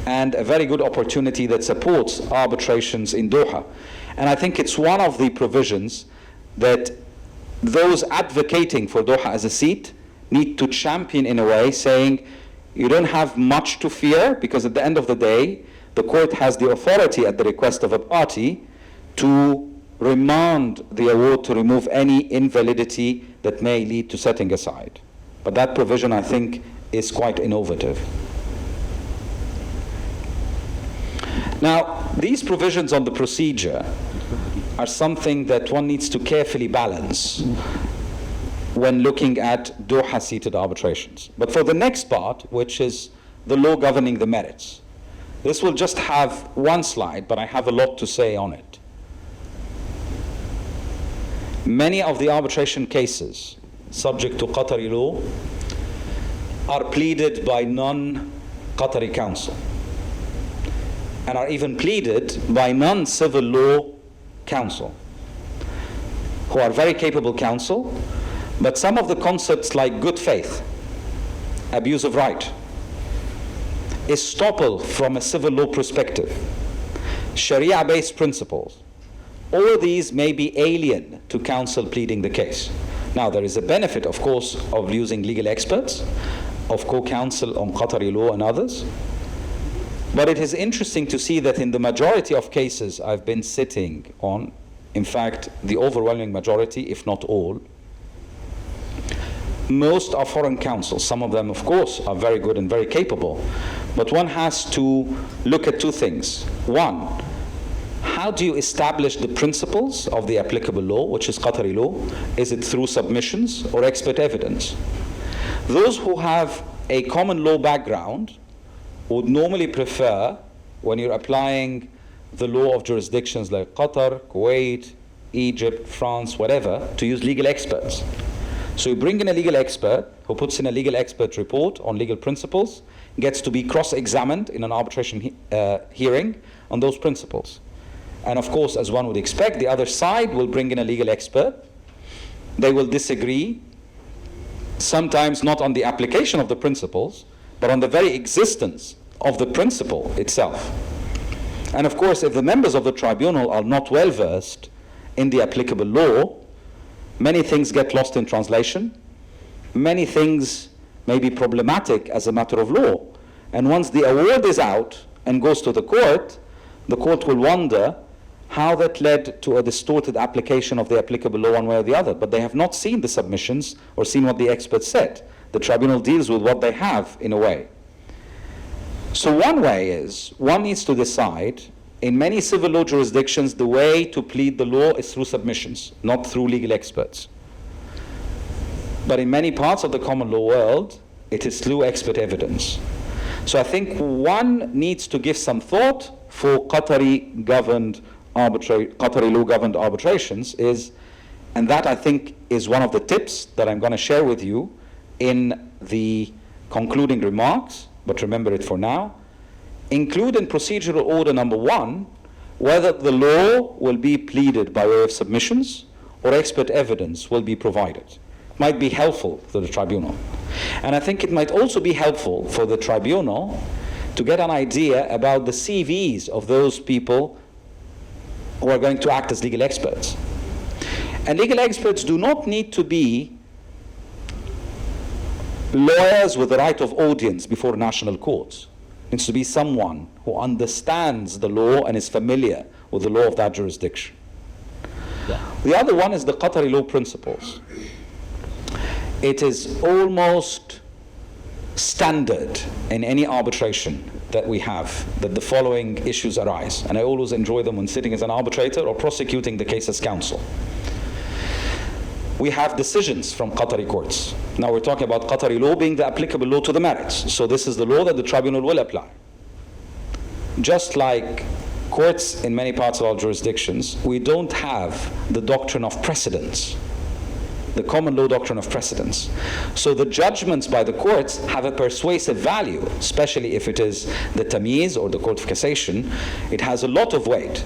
and a very good opportunity that supports arbitrations in Doha. And I think it's one of the provisions that those advocating for Doha as a seat need to champion in a way, saying you don't have much to fear, because at the end of the day, the court has the authority at the request of a party to remand the award to remove any invalidity that may lead to setting aside. But that provision, I think, is quite innovative. Now, these provisions on the procedure are something that one needs to carefully balance when looking at Doha-seated arbitrations. But for the next part, which is the law governing the merits, this will just have one slide, but I have a lot to say on it. Many of the arbitration cases subject to Qatari law are pleaded by non-Qatari counsel, and are even pleaded by non-civil law counsel, who are very capable counsel, but some of the concepts like good faith, abuse of right, estoppel from a civil law perspective, Sharia-based principles, all these may be alien to counsel pleading the case. Now, there is a benefit, of course, of using legal experts, of co-counsel on Qatari law and others. But it is interesting to see that in the majority of cases I've been sitting on, in fact, the overwhelming majority, if not all, most are foreign counsels. Some of them, of course, are very good and very capable. But one has to look at two things. One, how do you establish the principles of the applicable law, which is Qatari law? Is it through submissions or expert evidence? Those who have a common law background would normally prefer, when you're applying the law of jurisdictions like Qatar, Kuwait, Egypt, France, whatever, to use legal experts. So you bring in a legal expert who puts in a legal expert report on legal principles, gets to be cross-examined in an arbitration hearing on those principles. And of course, as one would expect, the other side will bring in a legal expert. They will disagree, sometimes not on the application of the principles, but on the very existence of the principle itself. And of course, if the members of the tribunal are not well versed in the applicable law, many things get lost in translation. Many things may be problematic as a matter of law. And once the award is out and goes to the court will wonder how that led to a distorted application of the applicable law one way or the other. But they have not seen the submissions or seen what the experts said. The tribunal deals with what they have, in a way. So one way is, one needs to decide, in many civil law jurisdictions, the way to plead the law is through submissions, not through legal experts. But in many parts of the common law world, it is through expert evidence. So I think one needs to give some thought for Qatari law governed arbitrations is, and that I think is one of the tips that I'm going to share with you in the concluding remarks, but remember it for now. Include in procedural order number 1 whether the law will be pleaded by way of submissions or expert evidence will be provided. It might be helpful to the tribunal. And I think it might also be helpful for the tribunal to get an idea about the CVs of those people who are going to act as legal experts. And legal experts do not need to be lawyers with the right of audience before national courts. It needs to be someone who understands the law and is familiar with the law of that jurisdiction. The other one is the Qatari law principles. It is almost standard in any arbitration that we have that the following issues arise, and I always enjoy them when sitting as an arbitrator or prosecuting the case as counsel. We have decisions from Qatari courts. Now we're talking about Qatari law being the applicable law to the merits. So this is the law that the tribunal will apply. Just like courts in many parts of our jurisdictions, we don't have the doctrine of precedence, the common law doctrine of precedence. So the judgments by the courts have a persuasive value, especially if it is the Tamyiz or the Court of Cassation. It has a lot of weight.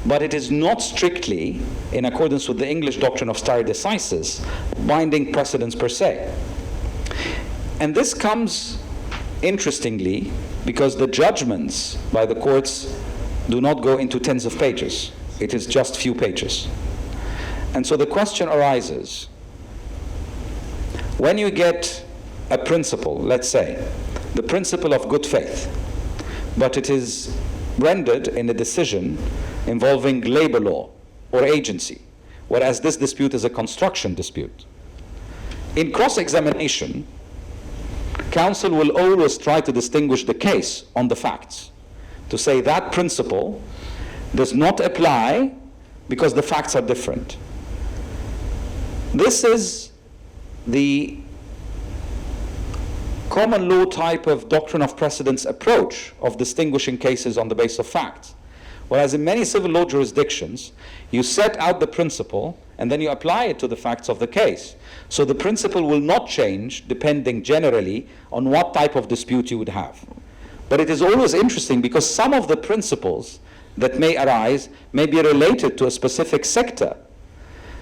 But it is not strictly, in accordance with the English doctrine of stare decisis, binding precedence per se. And this comes, interestingly, because the judgments by the courts do not go into tens of pages. It is just few pages. And so the question arises, when you get a principle, let's say, the principle of good faith, but it is rendered in a decision involving labor law or agency, whereas this dispute is a construction dispute. In cross-examination, counsel will always try to distinguish the case on the facts, to say that principle does not apply because the facts are different. This is the common law type of doctrine of precedence approach of distinguishing cases on the basis of facts. Whereas in many civil law jurisdictions, you set out the principle and then you apply it to the facts of the case. So the principle will not change depending generally on what type of dispute you would have. But it is always interesting because some of the principles that may arise may be related to a specific sector.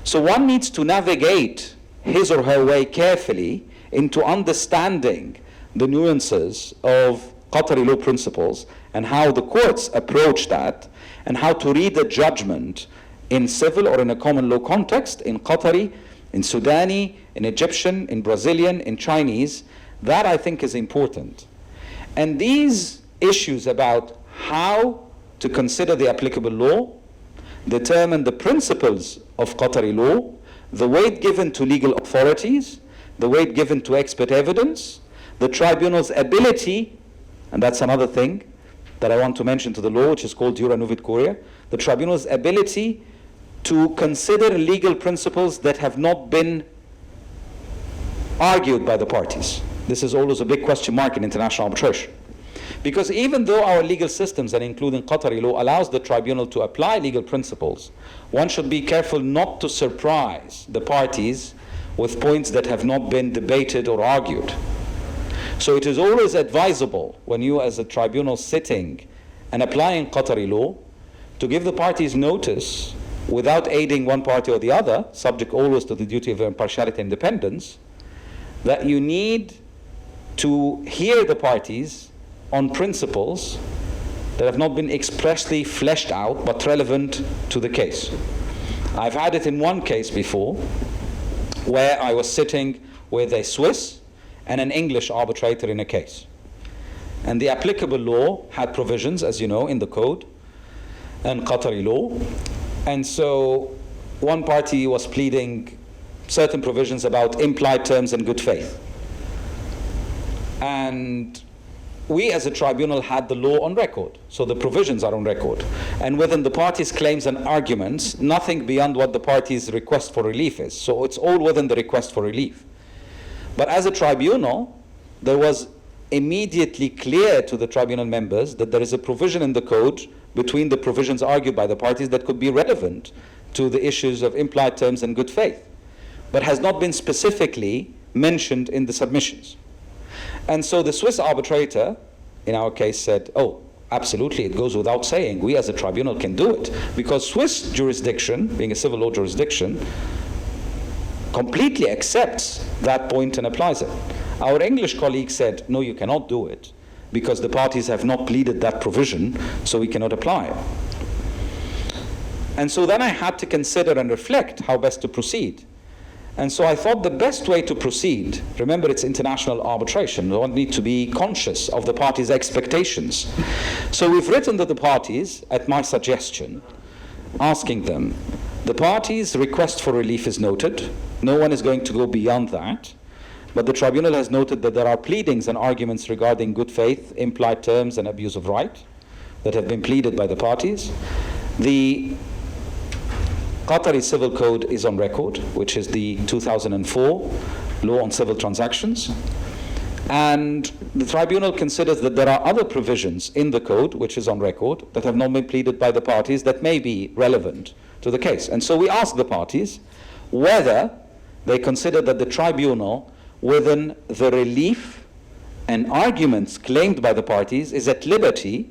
So one needs to navigate his or her way carefully into understanding the nuances of Qatari law principles and how the courts approach that and how to read a judgment in civil or in a common law context, in Qatari, in Sudani, in Egyptian, in Brazilian, in Chinese. That I think is important. And these issues about how to consider the applicable law determine the principles of Qatari law, the weight given to legal authorities, the weight given to expert evidence, the tribunal's ability, and that's another thing that I want to mention to the law, which is called Jura Nuvid Kuria, the tribunal's ability to consider legal principles that have not been argued by the parties. This is always a big question mark in international arbitration. Because even though our legal systems, and including Qatari law, allows the tribunal to apply legal principles, one should be careful not to surprise the parties with points that have not been debated or argued. So it is always advisable when you as a tribunal sitting and applying Qatari law to give the parties notice without aiding one party or the other, subject always to the duty of impartiality and independence, that you need to hear the parties on principles that have not been expressly fleshed out but relevant to the case. I've had it in one case before where I was sitting with a Swiss and an English arbitrator in a case. And the applicable law had provisions, as you know, in the code and Qatari law. And so one party was pleading certain provisions about implied terms and good faith. And we as a tribunal had the law on record, so the provisions are on record. And within the parties' claims and arguments, nothing beyond what the parties' request for relief is. So it's all within the request for relief. But as a tribunal, there was immediately clear to the tribunal members that there is a provision in the code between the provisions argued by the parties that could be relevant to the issues of implied terms and good faith, but has not been specifically mentioned in the submissions. And so the Swiss arbitrator, in our case, said, oh, absolutely, it goes without saying, we as a tribunal can do it, because Swiss jurisdiction, being a civil law jurisdiction, completely accepts that point and applies it. Our English colleague said, no, you cannot do it, because the parties have not pleaded that provision, so we cannot apply it. And so then I had to consider and reflect how best to proceed. And so I thought the best way to proceed, remember it's international arbitration, we don't need to be conscious of the parties' expectations. So we've written to the parties, at my suggestion, asking them, the parties' request for relief is noted, no one is going to go beyond that, but the tribunal has noted that there are pleadings and arguments regarding good faith, implied terms, and abuse of right that have been pleaded by the parties. The Qatari Civil Code is on record, which is the 2004 Law on Civil Transactions. And the tribunal considers that there are other provisions in the code, which is on record, that have not been pleaded by the parties that may be relevant to the case. And so we ask the parties whether they consider that the tribunal, within the relief and arguments claimed by the parties, is at liberty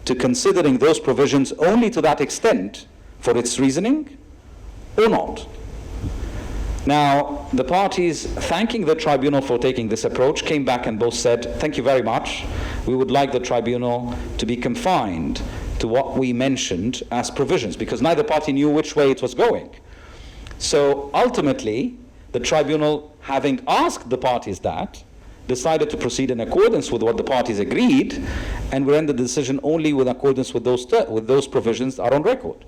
to considering those provisions only to that extent for its reasoning or not. Now, the parties, thanking the tribunal for taking this approach, came back and both said, thank you very much. We would like the tribunal to be confined to what we mentioned as provisions, because neither party knew which way it was going. So ultimately, the tribunal, having asked the parties that, decided to proceed in accordance with what the parties agreed, and we rendered the decision only in accordance with those provisions that are on record.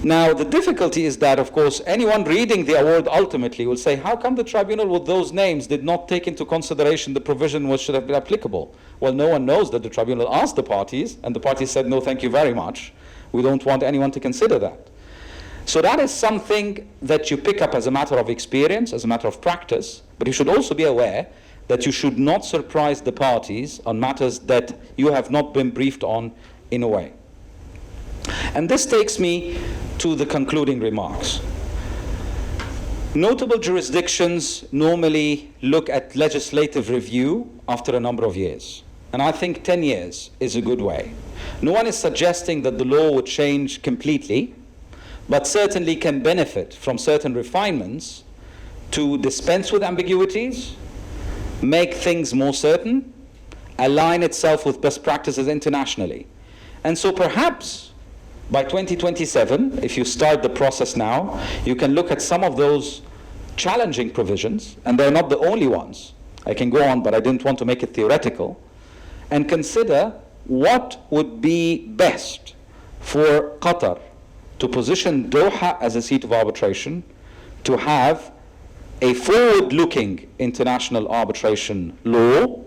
Now, the difficulty is that, of course, anyone reading the award ultimately will say, how come the tribunal with those names did not take into consideration the provision which should have been applicable? Well, no one knows that the tribunal asked the parties, and the parties said, no, thank you very much. We don't want anyone to consider that. So that is something that you pick up as a matter of experience, as a matter of practice, but you should also be aware that you should not surprise the parties on matters that you have not been briefed on in a way. And this takes me to the concluding remarks. Notable jurisdictions normally look at legislative review after a number of years. And I think 10 years is a good way. No one is suggesting that the law would change completely, but certainly can benefit from certain refinements to dispense with ambiguities, make things more certain, align itself with best practices internationally. And so perhaps by 2027, if you start the process now, you can look at some of those challenging provisions, and they're not the only ones. I can go on, but I didn't want to make it theoretical, and consider what would be best for Qatar to position Doha as a seat of arbitration, to have a forward-looking international arbitration law,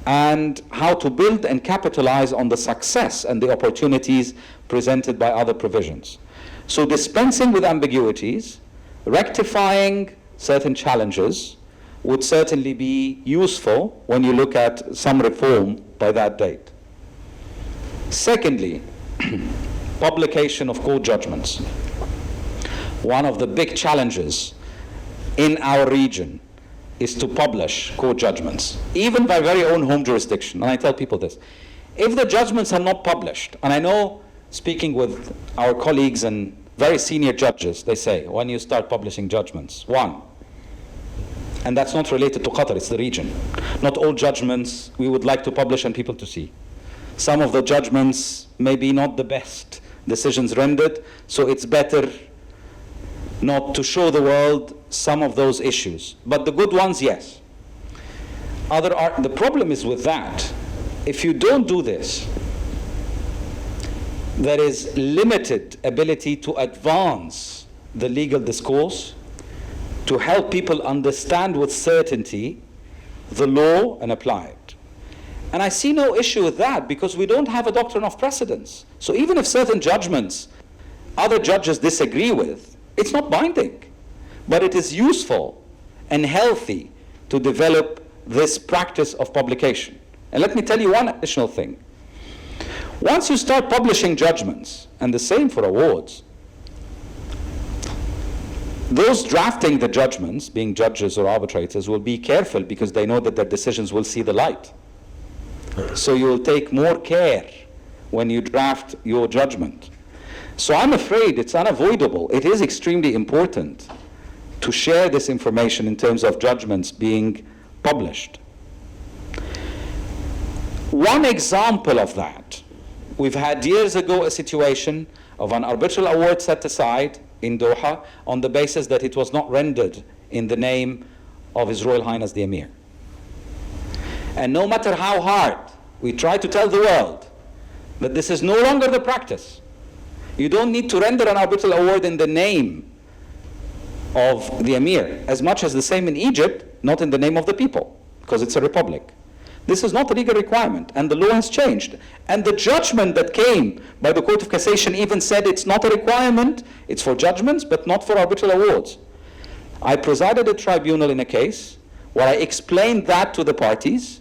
and how to build and capitalize on the success and the opportunities presented by other provisions. So dispensing with ambiguities, rectifying certain challenges would certainly be useful when you look at some reform by that date. Secondly, publication of court judgments. One of the big challenges in our region is to publish court judgments, even by very own home jurisdiction. And I tell people this, if the judgments are not published, and I know speaking with our colleagues and very senior judges, they say, when you start publishing judgments, one, and that's not related to Qatar, it's the region. Not all judgments we would like to publish and people to see. Some of the judgments may be not the best decisions rendered, so it's better not to show the world some of those issues. But the good ones, yes. The problem is with that, if you don't do this, there is limited ability to advance the legal discourse, to help people understand with certainty the law and apply it. And I see no issue with that, because we don't have a doctrine of precedence. So even if certain judgments other judges disagree with, it's not binding, but it is useful and healthy to develop this practice of publication. And let me tell you one additional thing. Once you start publishing judgments, and the same for awards, those drafting the judgments, being judges or arbitrators, will be careful because they know that their decisions will see the light. So you will take more care when you draft your judgment. So I'm afraid it's unavoidable. It is extremely important to share this information in terms of judgments being published. One example of that, we've had years ago a situation of an arbitral award set aside in Doha on the basis that it was not rendered in the name of His Royal Highness the Emir. And no matter how hard we try to tell the world that this is no longer the practice, you don't need to render an arbitral award in the name of the Emir, as much as the same in Egypt, not in the name of the people, because it's a republic. This is not a legal requirement, and the law has changed. And the judgment that came by the Court of Cassation even said it's not a requirement, it's for judgments, but not for arbitral awards. I presided a tribunal in a case where I explained that to the parties,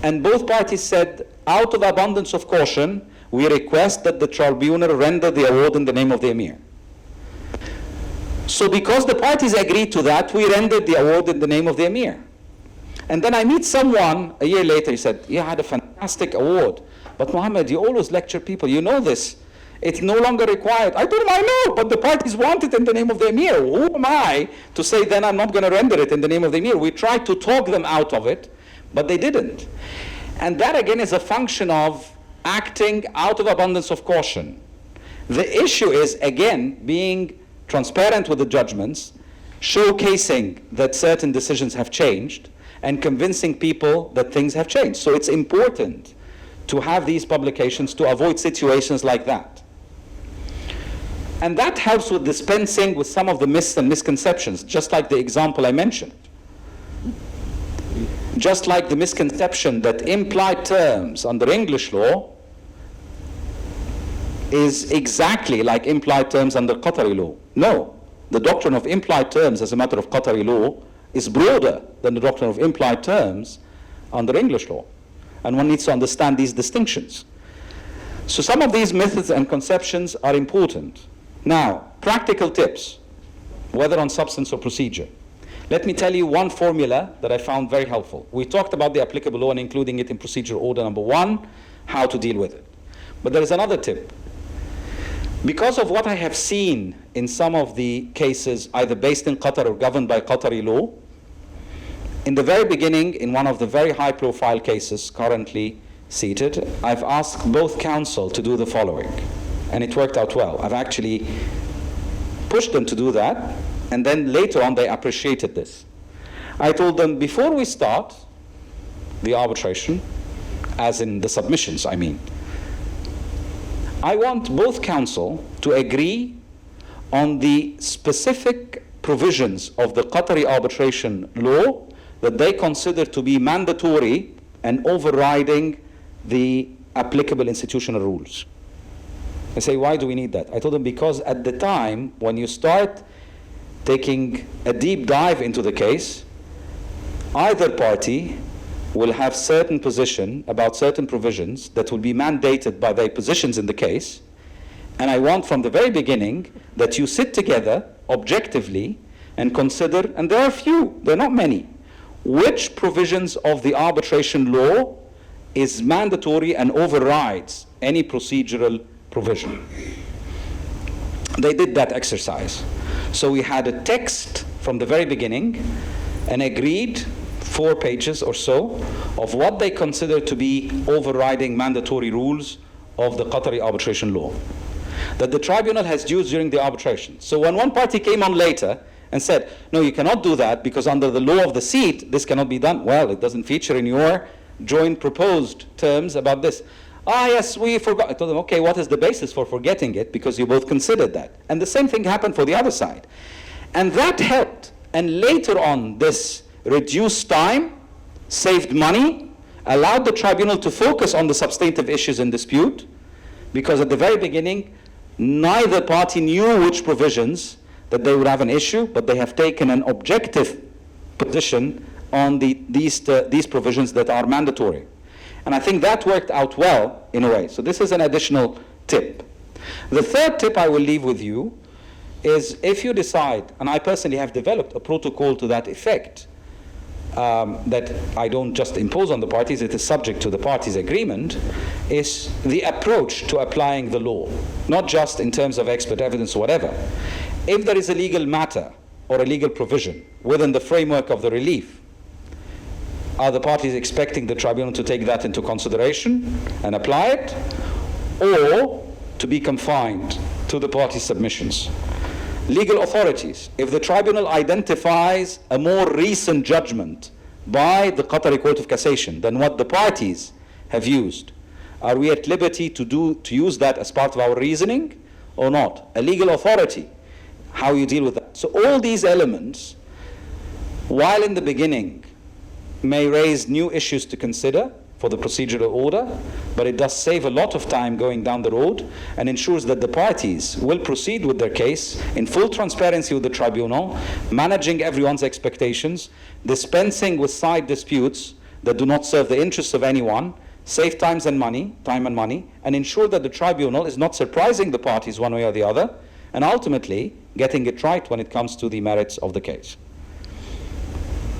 and both parties said, out of abundance of caution, we request that the tribunal render the award in the name of the Emir. So because the parties agreed to that, we rendered the award in the name of the Emir. And then I meet someone a year later, he said, yeah, I had a fantastic award. But Mohamed, you always lecture people, you know this. It's no longer required. I told him, I know, but the parties want it in the name of the Emir. Who am I to say then I'm not going to render it in the name of the Emir? We tried to talk them out of it, but they didn't. And that again is a function of acting out of abundance of caution. The issue is, again, being transparent with the judgments, showcasing that certain decisions have changed, and convincing people that things have changed. So it's important to have these publications to avoid situations like that. And that helps with dispensing with some of the myths and misconceptions, just like the example I mentioned. Just like the misconception that implied terms under English law is exactly like implied terms under Qatari law. No, the doctrine of implied terms as a matter of Qatari law is broader than the doctrine of implied terms under English law. And one needs to understand these distinctions. So some of these methods and conceptions are important. Now, practical tips, whether on substance or procedure. Let me tell you one formula that I found very helpful. We talked about the applicable law and including it in procedure order number 1, how to deal with it. But there is another tip. Because of what I have seen in some of the cases, either based in Qatar or governed by Qatari law, in the very beginning, in one of the very high-profile cases currently seated, I've asked both counsel to do the following, and it worked out well. I've actually pushed them to do that, and then later on they appreciated this. I told them, before we start the arbitration, as in the submissions, I mean, I want both counsel to agree on the specific provisions of the Qatari arbitration law that they consider to be mandatory and overriding the applicable institutional rules. I say, why do we need that? I told them, because at the time when you start taking a deep dive into the case, either party will have certain position about certain provisions that will be mandated by their positions in the case, and I want from the very beginning that you sit together objectively and consider, and there are few, there are not many, which provisions of the arbitration law is mandatory and overrides any procedural provision. They did that exercise. So we had a text from the very beginning and agreed 4 pages or so of what they consider to be overriding mandatory rules of the Qatari arbitration law that the tribunal has used during the arbitration. So when one party came on later and said, no, you cannot do that because under the law of the seat, this cannot be done. Well, it doesn't feature in your joint proposed terms about this. Ah, yes, we forgot. I told them, okay, what is the basis for forgetting it? Because you both considered that. And the same thing happened for the other side. And that helped. And later on, this reduced time, saved money, allowed the tribunal to focus on the substantive issues in dispute, because at the very beginning, neither party knew which provisions that they would have an issue, but they have taken an objective position on these provisions that are mandatory. And I think that worked out well in a way. So this is an additional tip. The third tip I will leave with you is, if you decide, and I personally have developed a protocol to that effect, that I don't just impose on the parties, it is subject to the parties' agreement, is the approach to applying the law, not just in terms of expert evidence or whatever. If there is a legal matter or a legal provision within the framework of the relief, are the parties expecting the tribunal to take that into consideration and apply it, or to be confined to the parties' submissions? Legal authorities, if the tribunal identifies a more recent judgment by the Qatari Court of Cassation than what the parties have used, are we at liberty to use that as part of our reasoning or not? A legal authority, how you deal with that. So all these elements, while in the beginning may raise new issues to consider for the procedural order, but it does save a lot of time going down the road and ensures that the parties will proceed with their case in full transparency with the tribunal, managing everyone's expectations, dispensing with side disputes that do not serve the interests of anyone, save time and money, and ensure that the tribunal is not surprising the parties one way or the other, and ultimately getting it right when it comes to the merits of the case.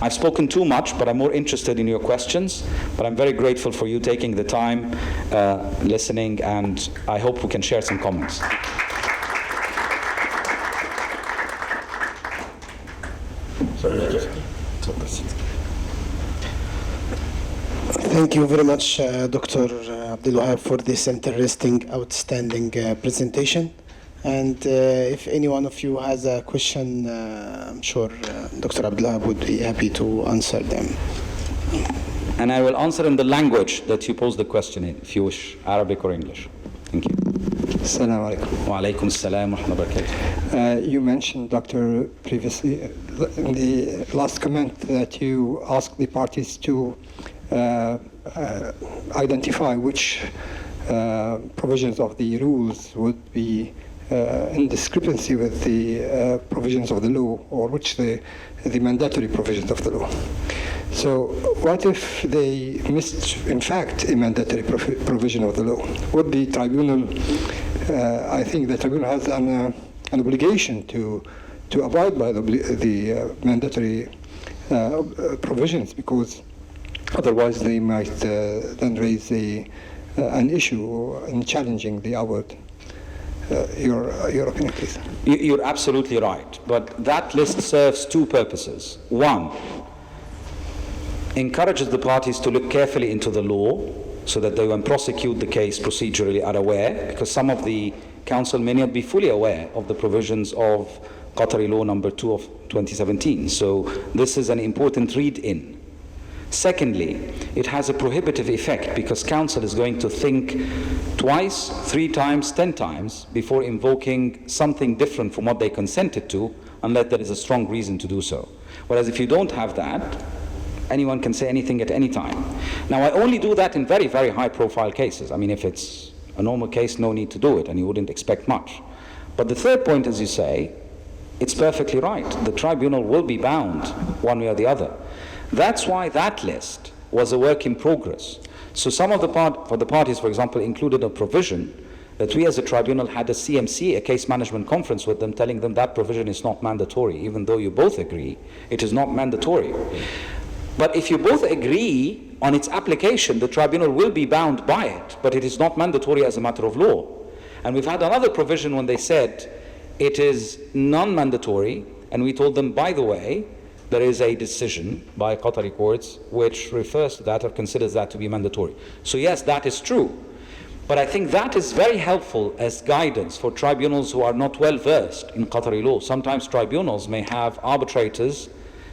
I've spoken too much, but I'm more interested in your questions. But I'm very grateful for you taking the time, listening, and I hope we can share some comments. Thank you very much, Dr. Abdel Wahab, for this interesting, outstanding presentation. And if any one of you has a question, I'm sure Dr. Abdel Wahab would be happy to answer them. And I will answer in the language that you posed the question in, if you wish, Arabic or English. Thank you. Assalamu alaikum. Wa alaikum assalam wa rahmatullahi wa barakatuh. You mentioned, Doctor, previously in the last comment that you asked the parties to identify which provisions of the rules would be in discrepancy with the provisions of the law, or which the mandatory provisions of the law. So what if they missed, in fact, a mandatory provision of the law? Would the tribunal, I think the tribunal has an obligation to abide by the mandatory provisions, because otherwise they might then raise an issue in challenging the award. Your opinion, please. You're absolutely right, but that list serves two purposes. One, encourages the parties to look carefully into the law so that they, when prosecute the case procedurally, are aware, because some of the council may not be fully aware of the provisions of Qatari Law number 2 of 2017. So this is an important read-in. Secondly, it has a prohibitive effect, because counsel is going to think twice, 3 times, 10 times before invoking something different from what they consented to, unless there is a strong reason to do so. Whereas if you don't have that, anyone can say anything at any time. Now, I only do that in very, very high-profile cases. I mean, if it's a normal case, no need to do it, and you wouldn't expect much. But the third point, as you say, it's perfectly right. The tribunal will be bound one way or the other. That's why that list was a work in progress. So some of the parties, for example, included a provision that we as a tribunal had a CMC, a case management conference with them, telling them that provision is not mandatory, even though you both agree it is not mandatory. But if you both agree on its application, the tribunal will be bound by it, but it is not mandatory as a matter of law. And we've had another provision when they said it is non-mandatory, and we told them, by the way, there is a decision by Qatari courts which refers to that or considers that to be mandatory. So yes, that is true. But I think that is very helpful as guidance for tribunals who are not well versed in Qatari law. Sometimes tribunals may have arbitrators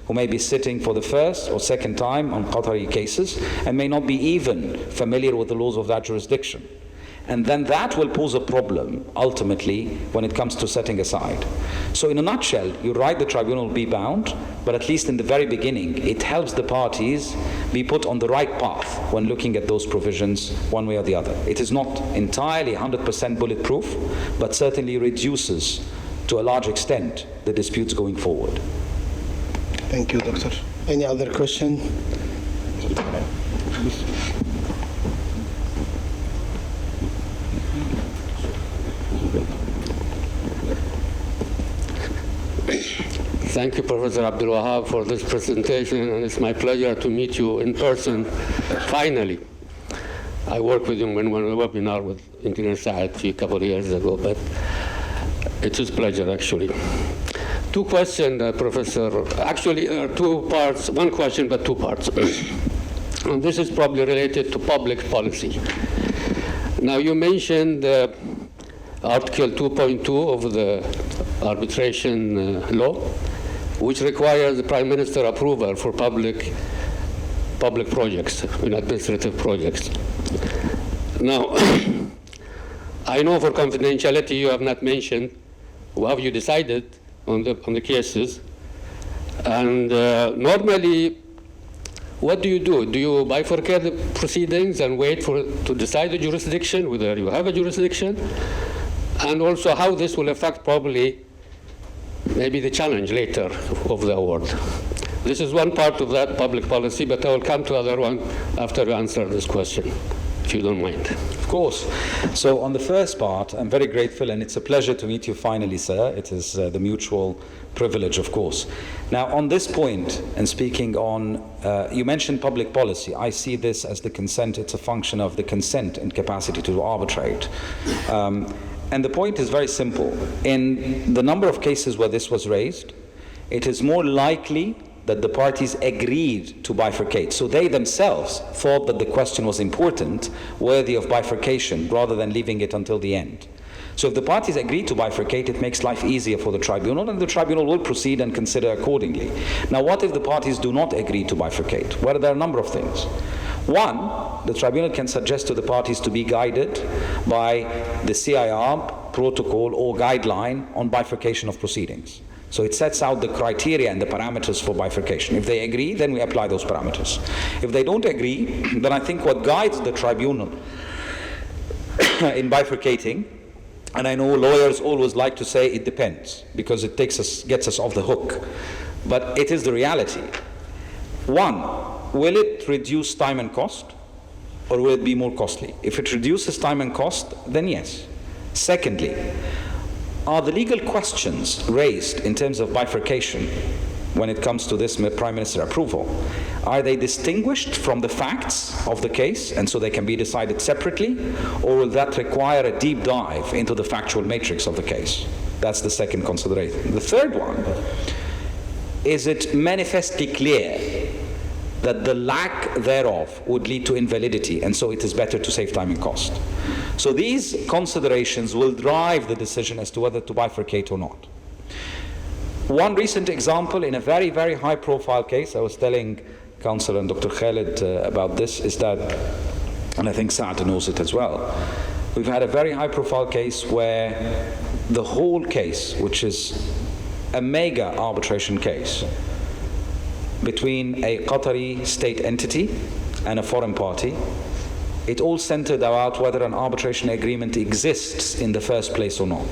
who may be sitting for the first or second time on Qatari cases and may not be even familiar with the laws of that jurisdiction. And then that will pose a problem, ultimately, when it comes to setting aside. So in a nutshell, you're right, the tribunal will be bound, but at least in the very beginning, it helps the parties be put on the right path when looking at those provisions one way or the other. It is not entirely 100% bulletproof, but certainly reduces, to a large extent, the disputes going forward. Thank you, Doctor. Any other question? Thank you, Professor Abdel Wahab, for this presentation, and it's my pleasure to meet you in person, finally. I worked with you in one webinar with Engineer Saad a couple of years ago, but it's a pleasure, actually. Two questions, Professor. Actually, two parts. One question, but two parts. And this is probably related to public policy. Now, you mentioned Article 2.2 of the arbitration law, which requires the Prime Minister approval for public projects, administrative projects. Now, I know for confidentiality you have not mentioned how you decided on the cases, and normally, what do? Do you bifurcate the proceedings and wait to decide the jurisdiction, whether you have a jurisdiction, and also how this will affect probably maybe the challenge later of the award? This is one part of that public policy, but I will come to the other one after you answer this question, if you don't mind. Of course. So on the first part, I'm very grateful, and it's a pleasure to meet you finally, sir. It is the mutual privilege, of course. Now, on this point, and speaking on, you mentioned public policy. I see this as the consent. It's a function of the consent and capacity to arbitrate. And the point is very simple. In the number of cases where this was raised, it is more likely that the parties agreed to bifurcate. So they themselves thought that the question was important, worthy of bifurcation, rather than leaving it until the end. So if the parties agree to bifurcate, it makes life easier for the tribunal, and the tribunal will proceed and consider accordingly. Now, what if the parties do not agree to bifurcate? Well, there are a number of things. One, the tribunal can suggest to the parties to be guided by the CIArb protocol or guideline on bifurcation of proceedings. So it sets out the criteria and the parameters for bifurcation. If they agree, then we apply those parameters. If they don't agree, then I think what guides the tribunal in bifurcating, and I know lawyers always like to say it depends, because it gets us off the hook, but it is the reality. One, will it reduce time and cost, or will it be more costly? If it reduces time and cost, then yes. Secondly, are the legal questions raised in terms of bifurcation when it comes to this Prime Minister approval, are they distinguished from the facts of the case, and so they can be decided separately, or will that require a deep dive into the factual matrix of the case? That's the second consideration. The third one, is it manifestly clear that the lack thereof would lead to invalidity, and so it is better to save time and cost? So these considerations will drive the decision as to whether to bifurcate or not. One recent example in a very, very high-profile case, I was telling Councillor and Dr. Khalid about this, is that, and I think Saad knows it as well, we've had a very high-profile case where the whole case, which is a mega arbitration case between a Qatari state entity and a foreign party, it all centered about whether an arbitration agreement exists in the first place or not.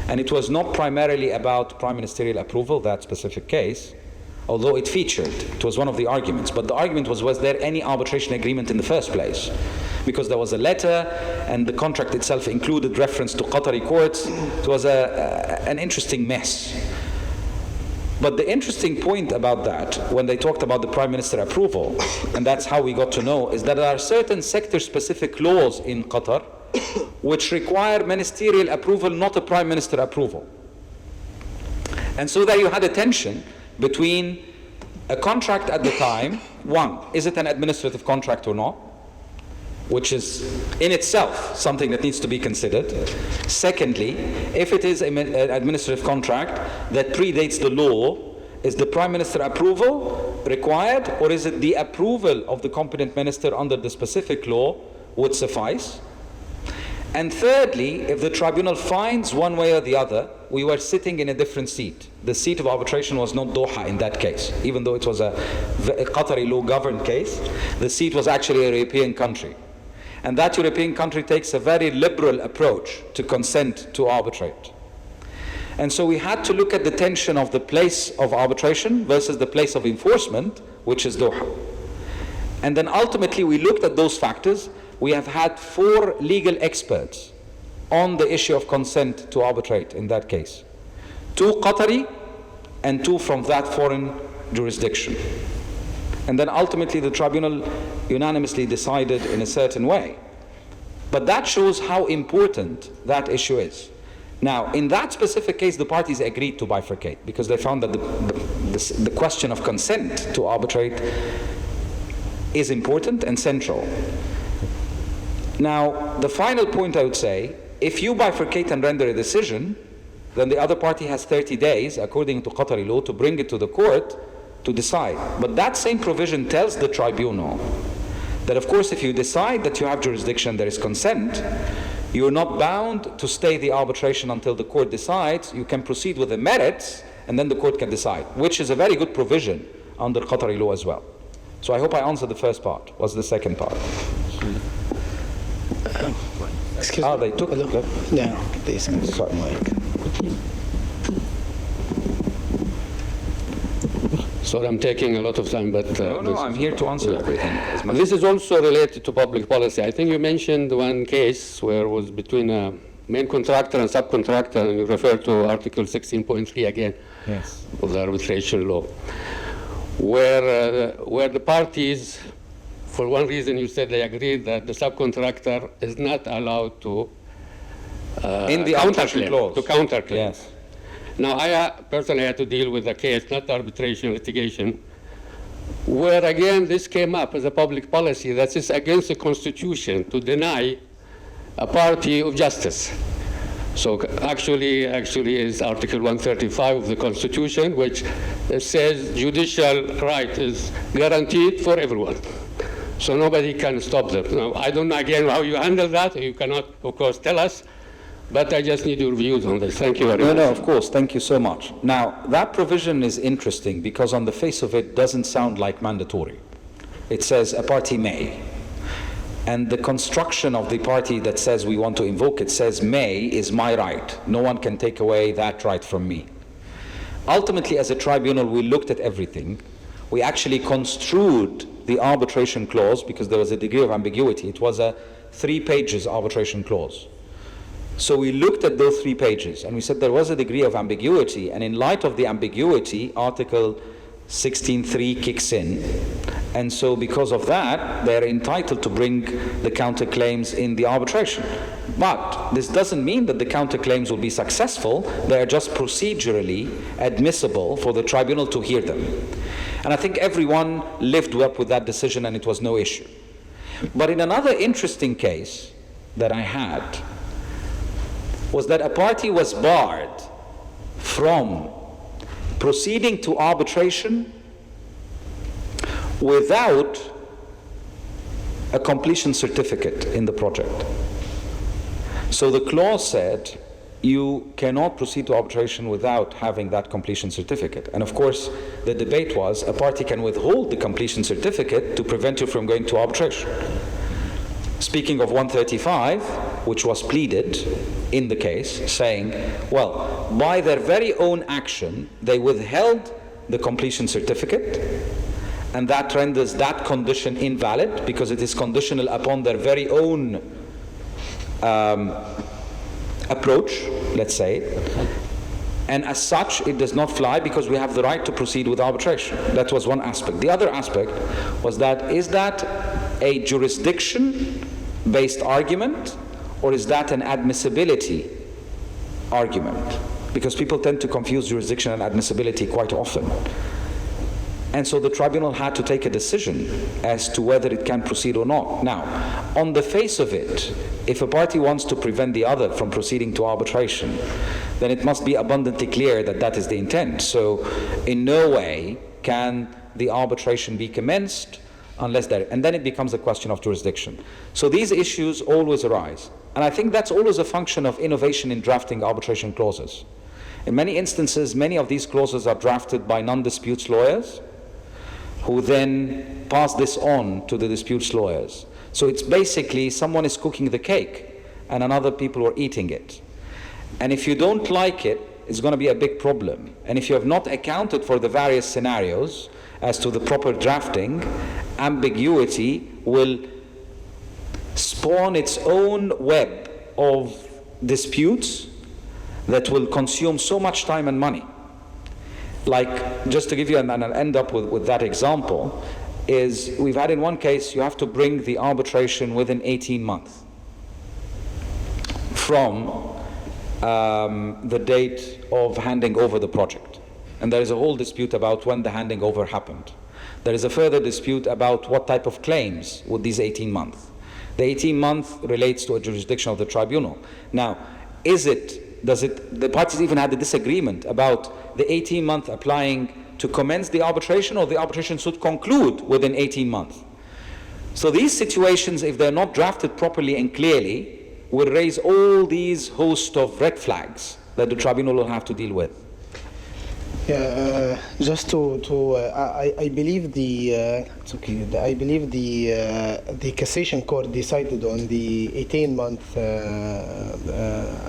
And it was not primarily about prime ministerial approval, that specific case, although it featured. It was one of the arguments. But the argument was there any arbitration agreement in the first place? Because there was a letter, and the contract itself included reference to Qatari courts. It was an interesting mess. But the interesting point about that, when they talked about the Prime Minister approval, and that's how we got to know, is that there are certain sector-specific laws in Qatar which require ministerial approval, not a Prime Minister approval. And so there you had a tension between a contract at the time. One, is it an administrative contract or not? Which is in itself something that needs to be considered. Secondly, if it is an administrative contract that predates the law, is the Prime Minister approval required, or is it the approval of the competent minister under the specific law would suffice? And thirdly, if the tribunal finds one way or the other, we were sitting in a different seat. The seat of arbitration was not Doha in that case, even though it was a Qatari law-governed case. The seat was actually a European country. And that European country takes a very liberal approach to consent to arbitrate. And so we had to look at the tension of the place of arbitration versus the place of enforcement, which is Doha. And then ultimately we looked at those factors. We have had 4 legal experts on the issue of consent to arbitrate in that case. 2 Qatari and 2 from that foreign jurisdiction. And then ultimately the tribunal unanimously decided in a certain way. But that shows how important that issue is. Now, in that specific case, the parties agreed to bifurcate because they found that the question of consent to arbitrate is important and central. Now, the final point I would say, if you bifurcate and render a decision, then the other party has 30 days, according to Qatari law, to bring it to the court to decide. But that same provision tells the tribunal that, of course, if you decide that you have jurisdiction, there is consent, you're not bound to stay the arbitration until the court decides. You can proceed with the merits, and then the court can decide, which is a very good provision under Qatari law as well. So I hope I answered the first part. What's the second part? Excuse me. They took it. No, please. So I'm taking a lot of time, but... No, I'm here to answer everything. As much This is also related to public policy. I think you mentioned one case where it was between a main contractor and subcontractor, and you referred to Article 16.3 again Yes. of the arbitration law, where the parties, for one reason you said they agreed that the subcontractor is not allowed to In the arbitration clause. to counterclaim. Yes. Now, I personally had to deal with a case, not arbitration, litigation, where again this came up as a public policy that is against the Constitution to deny a party of justice. So actually is Article 135 of the Constitution, which says judicial right is guaranteed for everyone. So nobody can stop them. Now, I don't know again how you handle that. You cannot, of course, tell us. But I just need your views on this. Thank you very much. No, of course. Thank you so much. Now, that provision is interesting because on the face of it doesn't sound like mandatory. It says a party may. And the construction of the party that says we want to invoke it says may is my right. No one can take away that right from me. Ultimately, as a tribunal, we looked at everything. We actually construed the arbitration clause because there was a degree of ambiguity. It was a 3 pages arbitration clause. So we looked at those 3 pages and we said there was a degree of ambiguity, and in light of the ambiguity, Article 16.3 kicks in. And so because of that, they're entitled to bring the counterclaims in the arbitration. But this doesn't mean that the counterclaims will be successful. They are just procedurally admissible for the tribunal to hear them. And I think everyone lived up with that decision and it was no issue. But in another interesting case that I had, was that a party was barred from proceeding to arbitration without a completion certificate in the project. So the clause said you cannot proceed to arbitration without having that completion certificate. And of course, the debate was a party can withhold the completion certificate to prevent you from going to arbitration. Speaking of 135, which was pleaded in the case, saying, well, by their very own action, they withheld the completion certificate, and that renders that condition invalid because it is conditional upon their very own approach, let's say. And as such, it does not fly because we have the right to proceed with arbitration. That was one aspect. The other aspect was that, is that a jurisdiction-based argument, or is that an admissibility argument? Because people tend to confuse jurisdiction and admissibility quite often. And so the tribunal had to take a decision as to whether it can proceed or not. Now, on the face of it, if a party wants to prevent the other from proceeding to arbitration, then it must be abundantly clear that that is the intent. So in no way can the arbitration be commenced unless there, and then it becomes a question of jurisdiction. So these issues always arise. And I think that's always a function of innovation in drafting arbitration clauses. In many instances, many of these clauses are drafted by non-disputes lawyers, who then pass this on to the disputes lawyers. So it's basically someone is cooking the cake and another people are eating it. And if you don't like it, it's going to be a big problem. And if you have not accounted for the various scenarios as to the proper drafting, ambiguity will spawn its own web of disputes that will consume so much time and money. Like, just to give you, and I'll end up with that example, is we've had in one case, you have to bring the arbitration within 18 months from the date of handing over the project. And there is a whole dispute about when the handing over happened. There is a further dispute about what type of claims would these 18 months. The 18 month relates to a jurisdiction of the tribunal. Now, the parties even had a disagreement about the 18 month applying to commence the arbitration, or the arbitration should conclude within 18 months. So these situations, if they're not drafted properly and clearly, will raise all these host of red flags that the tribunal will have to deal with. Yeah, just I believe the Cassation Court decided on the 18 month,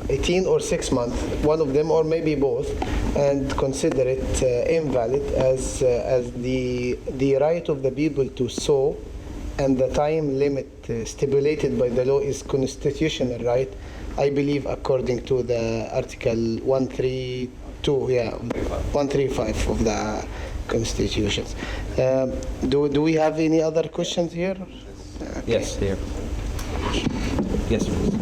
18 or 6 month, one of them or maybe both, and consider it invalid as the right of the people to sue, and the time limit stipulated by the law is constitutional right. I believe according to the Article 135 of the Constitution. Do we have any other questions here? Okay. Yes, here. Yes, please.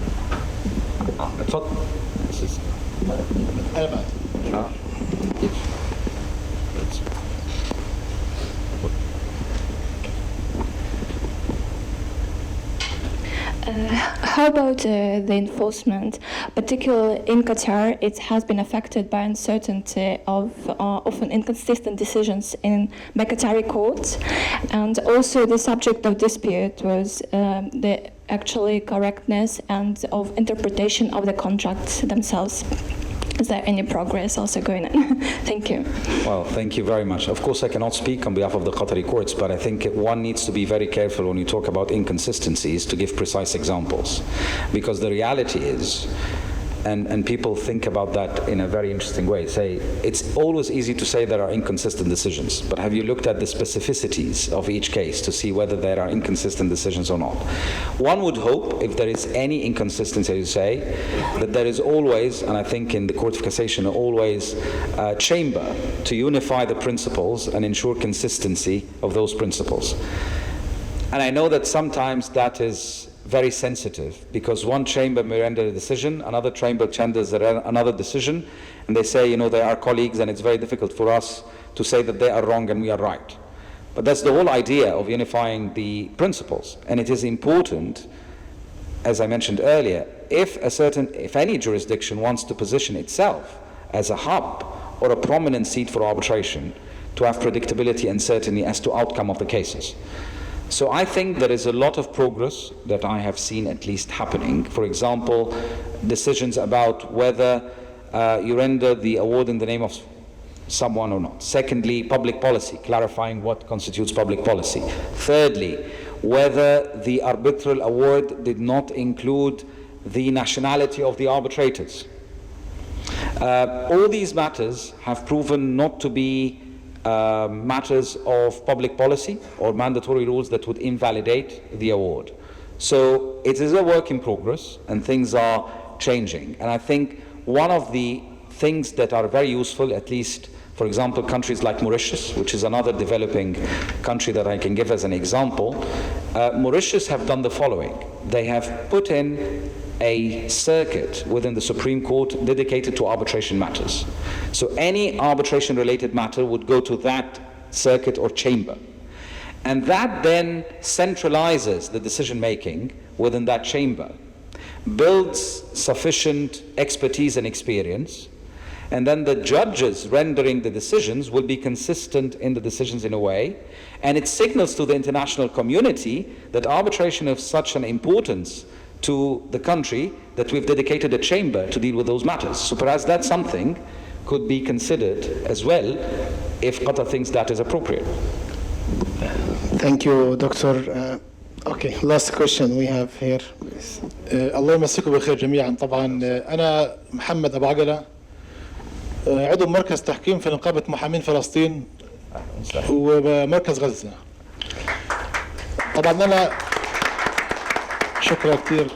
How about the enforcement? Particularly in Qatar, it has been affected by uncertainty of often inconsistent decisions by Qatari courts, and also the subject of dispute was the actually correctness and of interpretation of the contracts themselves. Is there any progress also going on? Thank you. Well, thank you very much. Of course, I cannot speak on behalf of the Qatari courts, but I think one needs to be very careful when you talk about inconsistencies to give precise examples. Because the reality is, and people think about that in a very interesting way, say, it's always easy to say there are inconsistent decisions, but have you looked at the specificities of each case to see whether there are inconsistent decisions or not? One would hope, if there is any inconsistency, you say, that there is always, and I think in the Court of Cassation, always a chamber to unify the principles and ensure consistency of those principles. And I know that sometimes that is very sensitive, because one chamber may render a decision, another chamber renders another decision, and they say, they are colleagues, and it's very difficult for us to say that they are wrong and we are right. But that's the whole idea of unifying the principles. And it is important, as I mentioned earlier, if any jurisdiction wants to position itself as a hub or a prominent seat for arbitration, to have predictability and certainty as to outcome of the cases. So I think there is a lot of progress that I have seen at least happening. For example, decisions about whether you render the award in the name of someone or not. Secondly, public policy, clarifying what constitutes public policy. Thirdly, whether the arbitral award did not include the nationality of the arbitrators. All these matters have proven not to be matters of public policy or mandatory rules that would invalidate the award. So it is a work in progress, and things are changing. And I think one of the things that are very useful, at least, for example, countries like Mauritius, which is another developing country that I can give as an example, Mauritius have done the following. They have put in a circuit within the Supreme Court dedicated to arbitration matters. So any arbitration related matter would go to that circuit or chamber. And that then centralizes the decision making within that chamber, builds sufficient expertise and experience, and then the judges rendering the decisions will be consistent in the decisions in a way, and it signals to the international community that arbitration of such an importance to the country that we've dedicated a chamber to deal with those matters. So perhaps that's something could be considered as well if Qatar thinks that is appropriate. Thank you, Doctor. Okay, last question we have here. الله يمسكم بالخير جميعا. طبعا أنا محمد أبو عقلة عضو مركز تحكيم في نقابة محامين فلسطين ومركز غزة. طبعا أنا شكرا كثير.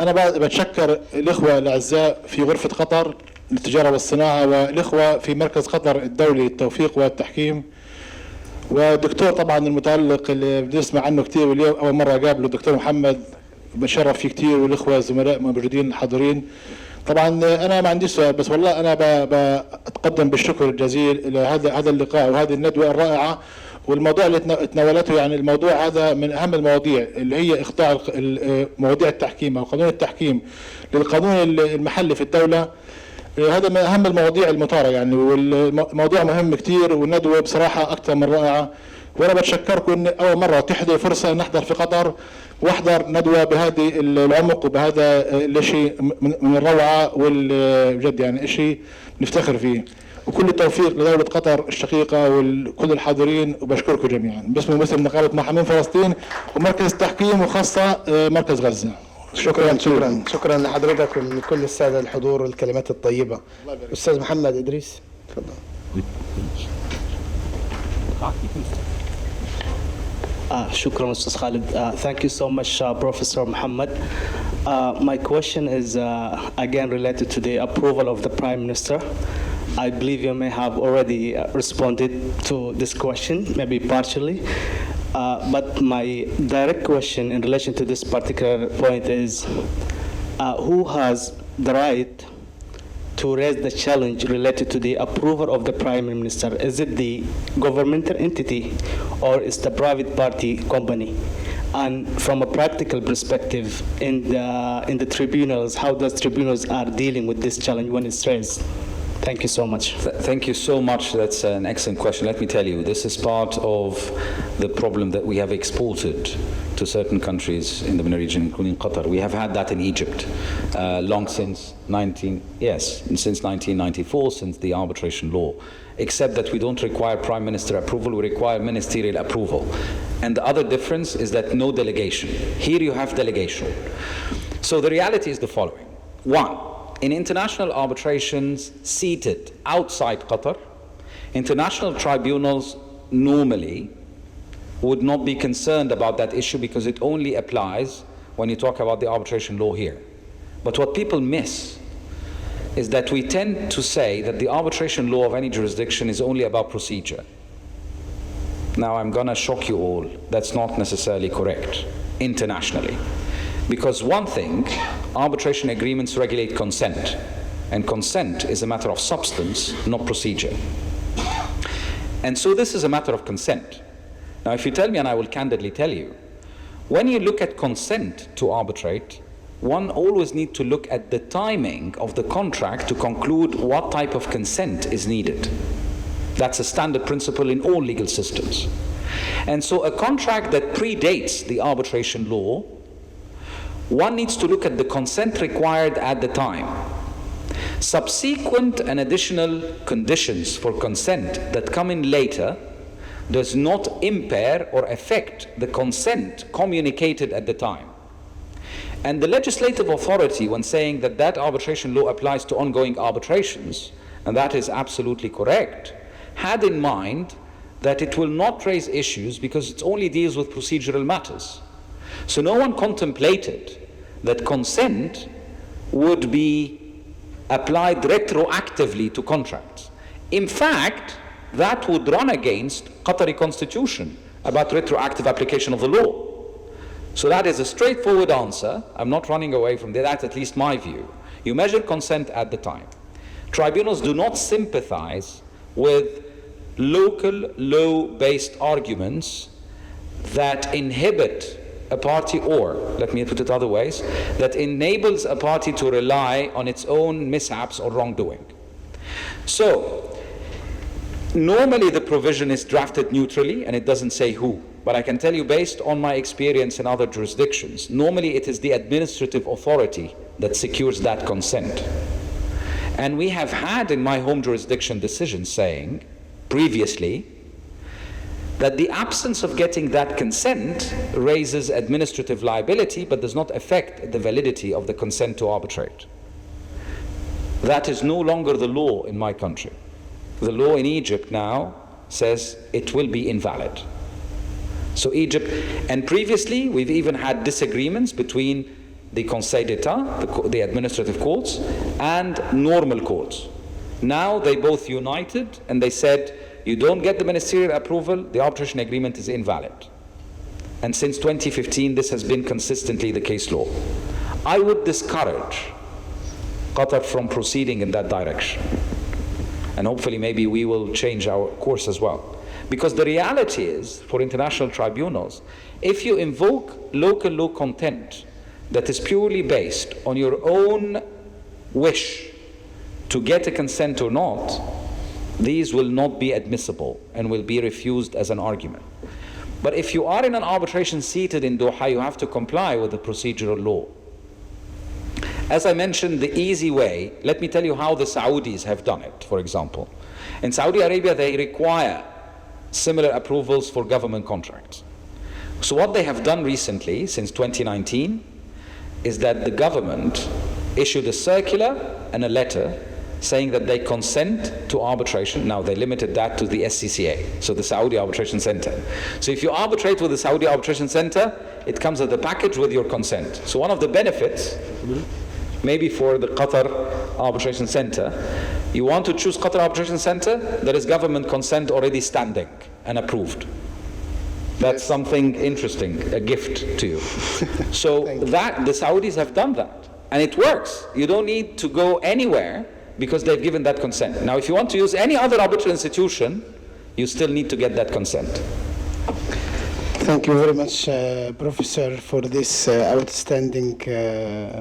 أنا بتشكر الإخوة الأعزاء في غرفة قطر للتجارة والصناعة والإخوة في مركز قطر الدولي للتوفيق والتحكيم والدكتور طبعا المتألق اللي بنسمع عنه كثير واليوم أول مرة قابله الدكتور محمد بشرف فيه كثير والإخوة الزملاء موجودين حاضرين. طبعا أنا ما عندي سؤال بس والله أنا بتقدم بالشكر الجزيل إلى هذا اللقاء وهذه الندوة الرائعة والموضوع اللي تناولته. يعني الموضوع هذا من أهم المواضيع اللي هي إخضاع مواضيع التحكيم أو قانون التحكيم للقانون المحلي في الدولة. هذا من أهم المواضيع المطارة يعني والموضوع مهم كثير والندوة بصراحة أكثر من رائعة. وأنا بتشكركم إن أول مرة تحت لي فرصة نحضر في قطر واحضر ندوة بهذه العمق وبهذا الشيء من الروعة والجد يعني شيء نفتخر فيه. وكل التوفيق لدولة قطر الشقيقة وكل الحاضرين وبشكركم جميعا باسم ممثل نقابة محامين فلسطين ومركز تحكيم وخاصة مركز غزة. شكرا لحضرتك ولكل السادة الحضور والكلمات الطيبة. أستاذ محمد إدريس تفضل. Shukran, Ustaz Khalid. Thank you so much, Professor Mohamed. My question is again related to the approval of the Prime Minister. I believe you may have already responded to this question, maybe partially. But my direct question in relation to this particular point is, who has the right to raise the challenge related to the approval of the Prime Minister? Is it the governmental entity or is the private party company? And from a practical perspective, in the tribunals, how does tribunals are dealing with this challenge when it's raised? Thank you so much. Thank you so much. That's an excellent question. Let me tell you, this is part of the problem that we have exported to certain countries in the MENA region, including Qatar. We have had that in Egypt since 1994, since the arbitration law, except that we don't require Prime Minister approval, we require ministerial approval. And the other difference is that no delegation. Here you have delegation. So the reality is the following. One, in international arbitrations seated outside Qatar, international tribunals normally would not be concerned about that issue because it only applies when you talk about the arbitration law here. But what people miss is that we tend to say that the arbitration law of any jurisdiction is only about procedure. Now I'm gonna shock you all, that's not necessarily correct internationally. Because one thing, arbitration agreements regulate consent, and consent is a matter of substance, not procedure. And so this is a matter of consent. Now if you tell me, and I will candidly tell you, when you look at consent to arbitrate, one always needs to look at the timing of the contract to conclude what type of consent is needed. That's a standard principle in all legal systems. And so a contract that predates the arbitration law, one needs to look at the consent required at the time. Subsequent and additional conditions for consent that come in later does not impair or affect the consent communicated at the time. And the legislative authority, when saying that that arbitration law applies to ongoing arbitrations, and that is absolutely correct, had in mind that it will not raise issues because it only deals with procedural matters. So no one contemplated that consent would be applied retroactively to contracts. In fact, that would run against Qatari constitution about retroactive application of the law. So that is a straightforward answer. I'm not running away from that. That's at least my view. You measure consent at the time. Tribunals do not sympathize with local law-based arguments that inhibit a party, or, let me put it other ways, that enables a party to rely on its own mishaps or wrongdoing. So, normally the provision is drafted neutrally and it doesn't say who. But I can tell you, based on my experience in other jurisdictions, normally it is the administrative authority that secures that consent. And we have had in my home jurisdiction decisions saying, previously, that the absence of getting that consent raises administrative liability but does not affect the validity of the consent to arbitrate. That is no longer the law in my country. The law in Egypt now says it will be invalid. So Egypt, and previously we've even had disagreements between the Conseil d'Etat, the administrative courts, and normal courts. Now they both united and they said, you don't get the ministerial approval, the arbitration agreement is invalid. And since 2015, this has been consistently the case law. I would discourage Qatar from proceeding in that direction. And hopefully maybe we will change our course as well. Because the reality is, for international tribunals, if you invoke local law content that is purely based on your own wish to get a consent or not, these will not be admissible and will be refused as an argument. But if you are in an arbitration seated in Doha, you have to comply with the procedural law. As I mentioned, the easy way, let me tell you how the Saudis have done it, for example. In Saudi Arabia, they require similar approvals for government contracts. So what they have done recently, since 2019, is that the government issued a circular and a letter saying that they consent to arbitration. Now they limited that to the FCIArb, so the Saudi Arbitration Centre. So if you arbitrate with the Saudi Arbitration Centre, it comes as a package with your consent. So one of the benefits, maybe for the Qatar Arbitration Centre, you want to choose Qatar Arbitration Centre, there is government consent already standing and approved. That's something interesting, a gift to you. So that the Saudis have done that, and it works. You don't need to go anywhere because they've given that consent. Now, if you want to use any other arbitral institution, you still need to get that consent. Thank you very much, Professor, for this outstanding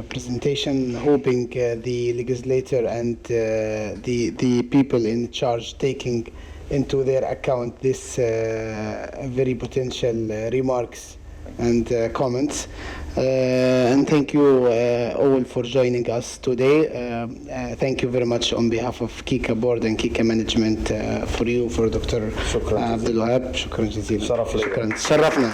presentation. Hoping the legislator and the people in charge taking into their account this very potential remarks and comments. And thank you all for joining us today. Thank you very much on behalf of QICCA board and QICCA management for you, for Dr. Abdel Wahab. شكرا جزيلا. شرف لي. شكرا. شرفنا.